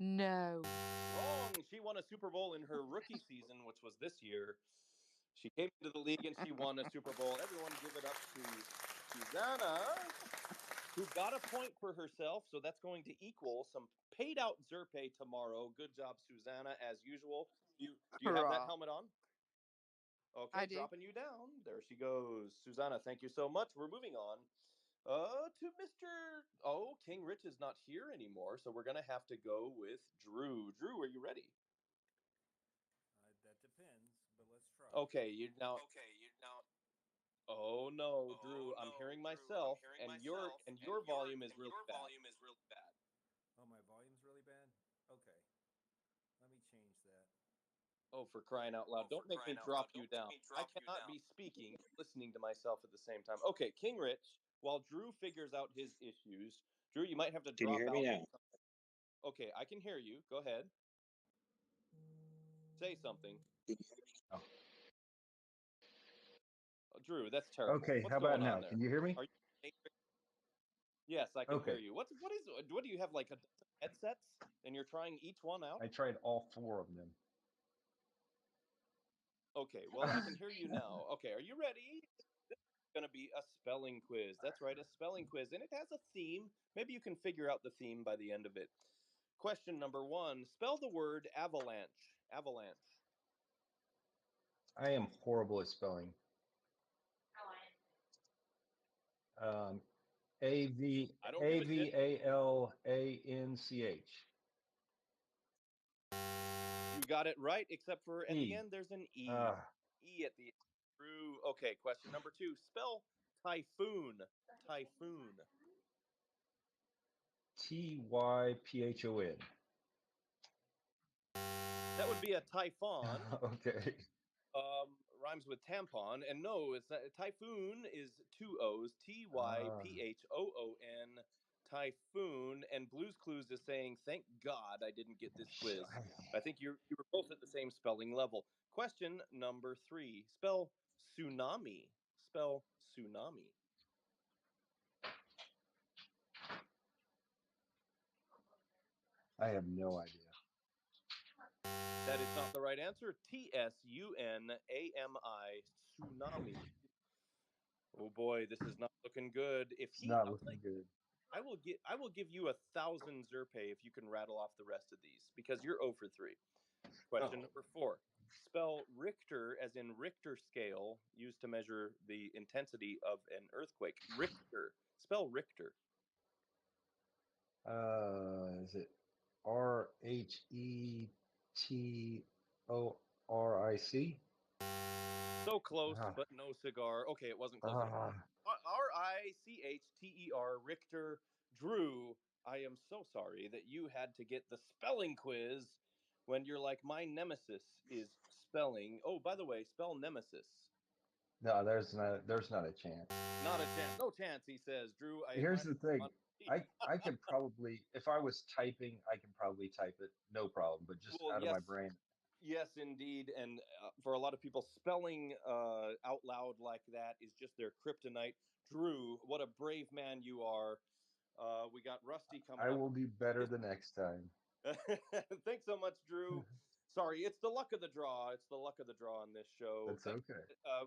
No. Wrong. She won a Super Bowl in her rookie season, which was this year. She came into the league and she won a Super Bowl. Everyone give it up to Susanna, who got a point for herself. So that's going to equal some paid out Zerpe tomorrow. Good job, Susanna, as usual. Do you have that helmet on? Okay, I do. dropping you down. There she goes. Susanna, thank you so much. We're moving on to Mr. Oh, King Rich is not here anymore, so we're gonna have to go with Drew. Drew, are you ready? That depends, but let's try. Okay, you now. Oh no, Drew! I'm hearing myself, and your volume is really bad. Oh, my volume's really bad? Okay. Let me change that. Oh, for crying out loud! Don't make me drop you down. I cannot be speaking and listening to myself at the same time. Okay, King Rich. While Drew figures out his issues, Drew, you might have to Can you drop hear out. me now? Okay, I can hear you. Go ahead. Say something. Can you hear me now? Oh, Drew, that's terrible. Okay, What's how about going on now? there? Can you hear me? Are you? Yes, I can hear Okay, you. What do you have like a headsets and you're trying each one out? I tried all 4 of them. Okay, well I can hear you now. Okay, are you ready? This is going to be a spelling quiz. That's right, a spelling quiz, and it has a theme. Maybe you can figure out the theme by the end of it. Question number 1: spell the word avalanche. Avalanche. I am horrible at spelling. I don't give a shit. AVALANCH. You got it right, except for at the E. end there's an E. Ah, E at the end. True. Okay, question number 2: spell typhoon. Typhoon. TYPHON. That would be a typhon. Okay. Rhymes with tampon, and no, it's not, typhoon is 2 O's. TYPHOON. Typhoon. And Blues Clues is saying, "Thank God I didn't get this quiz." I think you were both at the same spelling level. Question number 3: spell tsunami. spell tsunami? I have no idea. That is not the right answer. Tsunami, tsunami. Oh boy, this is not looking good. If It's he, not looking good. I will give you 1,000 Zerpe if you can rattle off the rest of these because you're 0 for 3. Question Oh. number 4. Spell Richter as in Richter scale used to measure the intensity of an earthquake. Richter. Spell Richter. Is it RHETORIC? So close, Ah. but no cigar. Okay, it wasn't close enough. Richter. Richter. Drew, I am so sorry that you had to get the spelling quiz when you're like, my nemesis is spelling. Oh, by the way, spell nemesis. No, there's not a chance. Not a chance. No chance, he says. Drew, Here's the thing. I could probably, if I was typing, I can probably type it, no problem. But just Well, out of my brain, yes, indeed. And for a lot of people, spelling out loud like that is just their kryptonite. Drew, what a brave man you are. We got Rusty coming I up. will do better the next time. Thanks so much, Drew. Sorry, it's the luck of the draw. It's the luck of the draw on this show. That's okay.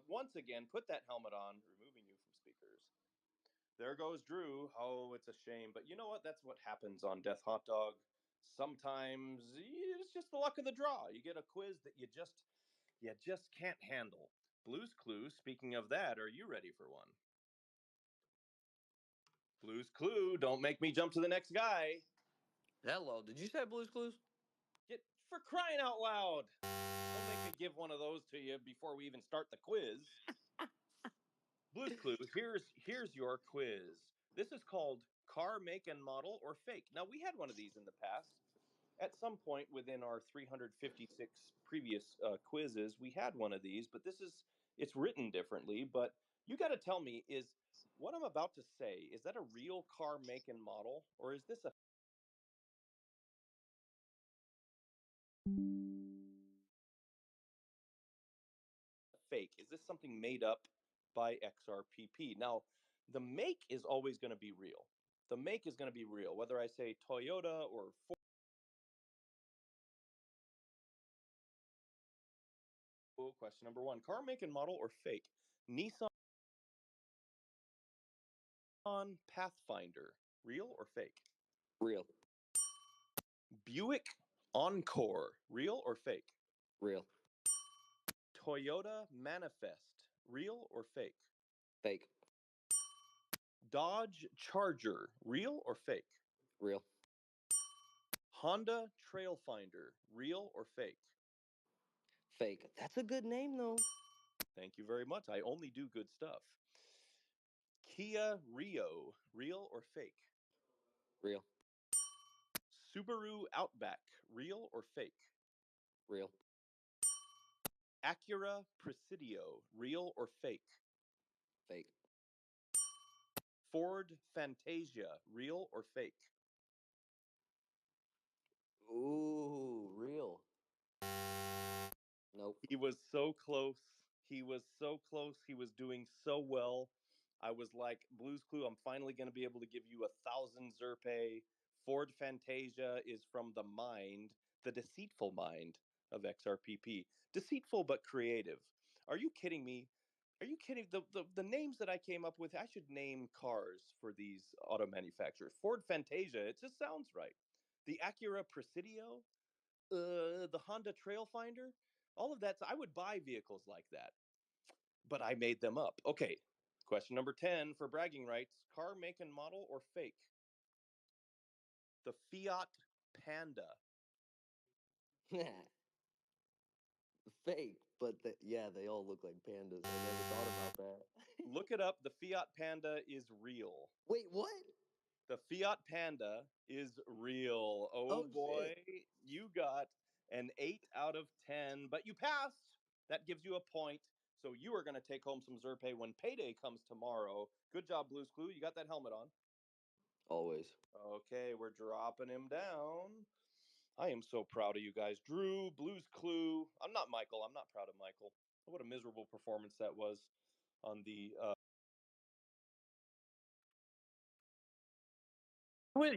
Once again, put that helmet on, removing you from speakers. There goes Drew. Oh, it's a shame. But you know what? That's what happens on Death Hot Dog. Sometimes it's just the luck of the draw. You get a quiz that you just can't handle. Blues Clue, speaking of that, are you ready for one? Blues Clue, don't make me jump to the next guy. Hello, did you say Blues Clues? Get for crying out loud. Don't make me give one of those to you before we even start the quiz. Blues Clue, here's your quiz. This is called car make and model or fake. Now, we had one of these in the past. At some point within our 356 previous quizzes, we had one of these, but it's written differently. But you got to tell me, is what I'm about to say, is that a real car make and model, or is this a fake? Is this something made up by XRPP? Now, the make is always going to be real. The make is going to be real, whether I say Toyota or Ford. Question number 1, car make and model or fake? Nissan Pathfinder, real or fake? Real. Buick Encore, real or fake? Real. Toyota Manifest, real or fake? Fake. Dodge Charger, real or fake? Real. Honda Trailfinder, real or fake? Fake. That's a good name, though. Thank you very much. I only do good stuff. Kia Rio, real or fake? Real. Subaru Outback, real or fake? Real. Acura Presidio, real or fake? Fake. Ford Fantasia, real or fake? Ooh, real. Nope. He was so close. He was so close. He was doing so well. I was like, Blues Clue, I'm finally going to be able to give you 1,000 Zerpe. Ford Fantasia is from the mind, the deceitful mind of XRPP. Deceitful but creative. Are you kidding me? Are you kidding? The names that I came up with, I should name cars for these auto manufacturers. Ford Fantasia, it just sounds right. The Acura Presidio, the Honda Trailfinder, all of that. I would buy vehicles like that, but I made them up. Okay, question number 10 for bragging rights. Car make and model or fake? The Fiat Panda. Fake, but yeah, they all look like pandas. I never thought about that. Look it up. The Fiat Panda is real. Wait, what? The Fiat Panda is real. Oh boy, shit. you got an 8 out of 10, but you passed. That gives you a point. So you are going to take home some Zerpe when payday comes tomorrow. Good job, Blues Clue. You got that helmet on. Always. Okay, we're dropping him down. I am so proud of you guys. Drew, Blues Clue. I'm not Michael. I'm not proud of Michael. What a miserable performance that was. on the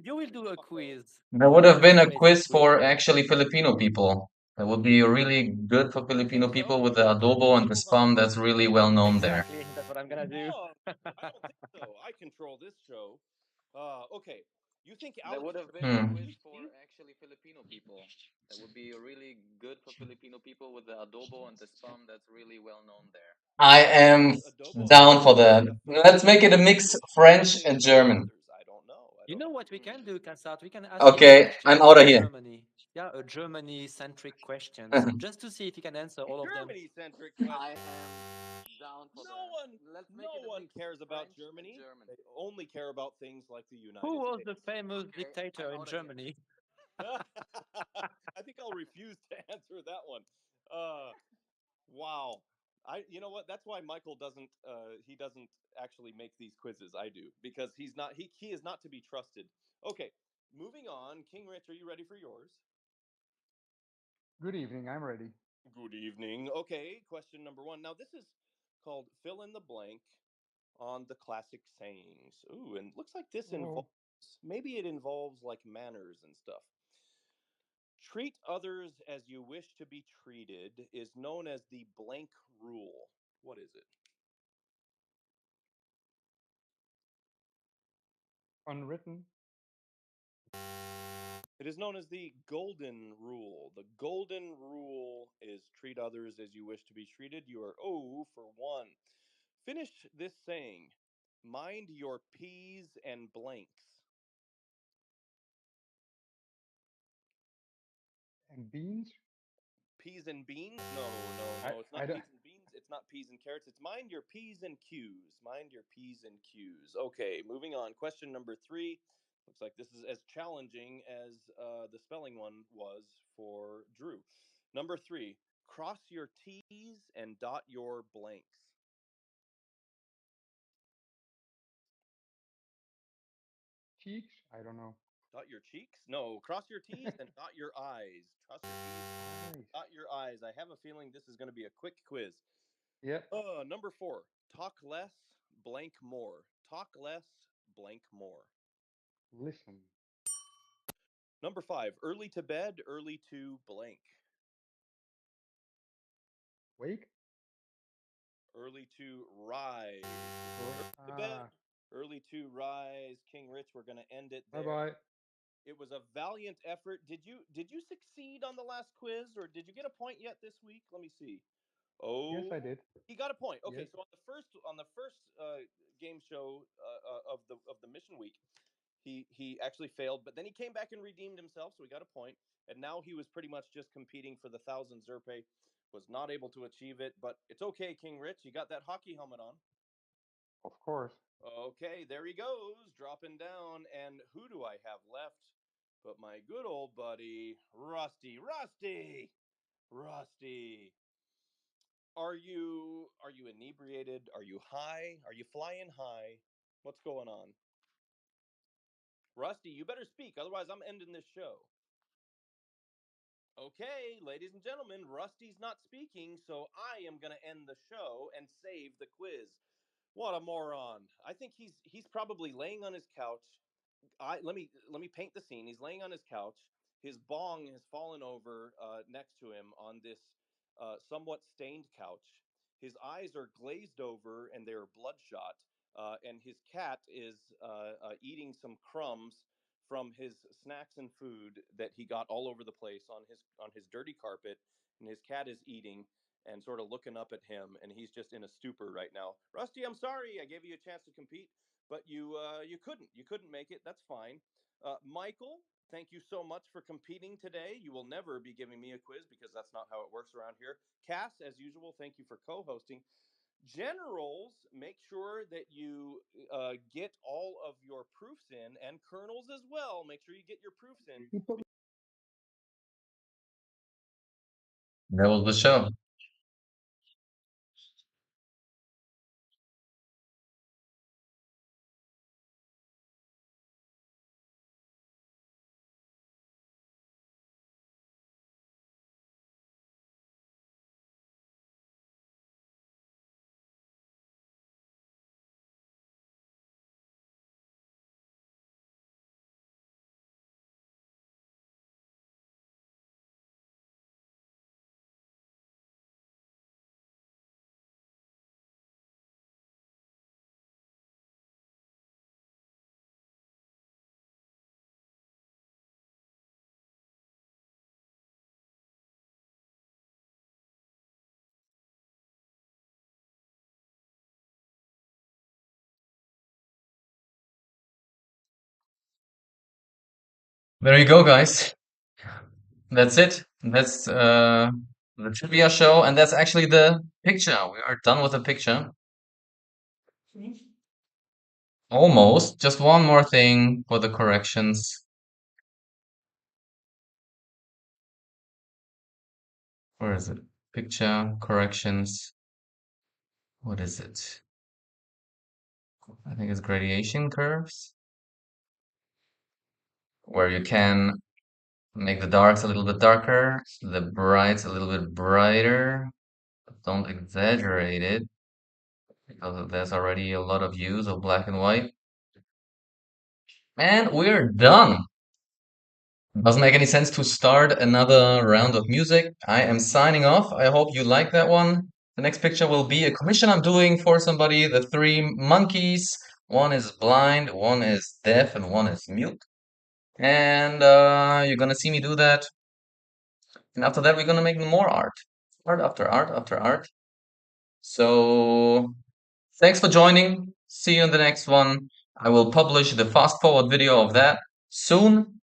You will do a quiz. There would have been a Amazing quiz quiz. for actually Filipino people. That would be really good for Filipino people with the adobo and the spam that's really well known there. Exactly. That's what I'm gonna do. Oh, I don't think so. I control this show. Okay. You think That Alex would have been Hmm. a quiz for actually Filipino people. That would be really good for Filipino people with the adobo and the spam that's really well known there. I am adobo down for that. a Let's make it a Filipino mix dish? French Say and it's one of the German. others. I don't know. I You don't know know. what we can do, Kansat? We can ask you a Okay, question I'm out of about here. Germany. Yeah, a Germany-centric questions, just to see if you can answer all of them. Germany-centric I question. am down for No that. one, Let's make no it a one mix cares about French and Germany. German. They only care about things like the United Who was States. the famous Okay, dictator I'm in out of here. Germany? I think I'll refuse to answer that one. Wow. You know what? That's why Michael doesn't he doesn't actually make these quizzes. I do, because he is not to be trusted. Okay, moving on. King Rich, are you ready for yours? Good evening. I'm ready. Good evening. Okay, question number 1. Now this is called fill in the blank on the classic sayings. Ooh, and looks like this Oh, maybe it involves like manners and stuff. Treat others as you wish to be treated is known as the blank rule. What is it? unwritten. It is known as the golden rule. The golden rule is treat others as you wish to be treated. You are 0 for 1. Finish this saying. Mind your P's and blanks. And beans. Peas and beans? No, I it's I not don't. peas and beans. It's not peas and carrots. It's mind your P's and Q's. Mind your P's and Q's. Okay, moving on. Question number 3. Looks like this is as challenging as the spelling one was for Drew. Number 3. Cross your T's and dot your blanks. Cheeks. I don't know. Dot your cheeks? No. Cross your T's and dot your I's. Cross your T's, Nice. dot your I's. I have a feeling this is going to be a quick quiz. Yep. Number 4. Talk less, blank more. Talk less, blank more. Listen. Number 5. Early to bed, early to blank. Wake. Early to rise. Or, Early to bed, early to rise. King Rich, we're going to end it bye there. bye. It was a valiant effort. Did you succeed on the last quiz, or did you get a point yet this week? Let me see. Yes, Oh, I did. he got a point. Okay, Yes. so on the first game show of the mission week, he actually failed, but then he came back and redeemed himself, so he got a point. And now he was pretty much just competing for the 1,000 Zerpe. Was not able to achieve it, but it's okay, King Rich. You got that hockey helmet on. Of course. Okay, there he goes, dropping down. And who do I have left but my good old buddy, Rusty? Rusty! Rusty! Are you inebriated? Are you high? Are you flying high? What's going on? Rusty, you better speak, otherwise I'm ending this show. Okay, ladies and gentlemen, Rusty's not speaking, so I am going to end the show and save the quiz. What a moron. I think he's probably laying on his couch. Let me paint the scene. He's laying on his couch. His bong has fallen over next to him on this somewhat stained couch. His eyes are glazed over and they're bloodshot. And his cat is eating some crumbs from his snacks and food that he got all over the place on his dirty carpet. And his cat is eating and sort of looking up at him, and he's just in a stupor right now. Rusty, I'm sorry. I gave you a chance to compete, but you couldn't make it. That's fine. Michael, thank you so much for competing today. You will never be giving me a quiz because that's not how it works around here. Cass, as usual, thank you for co-hosting. Generals, make sure that you get all of your proofs in, and colonels as well. Make sure you get your proofs in. That was the show. There you go, guys. That's it. That's the trivia show, and that's actually the picture. We are done with the picture. Almost. Just one more thing for the corrections. Where is it? Picture, corrections. What is it? I think it's gradation curves, where you can make the darks a little bit darker, the brights a little bit brighter. Don't exaggerate it, because there's already a lot of use of black and white. And we're done. Doesn't make any sense to start another round of music. I am signing off. I hope you like that one. The next picture will be a commission I'm doing for somebody. The three monkeys. One is blind, one is deaf, and one is mute. And you're gonna see me do that. And after that, we're gonna make more art. Art after art after art. So thanks for joining. See you in the next one. I will publish the fast forward video of that soon.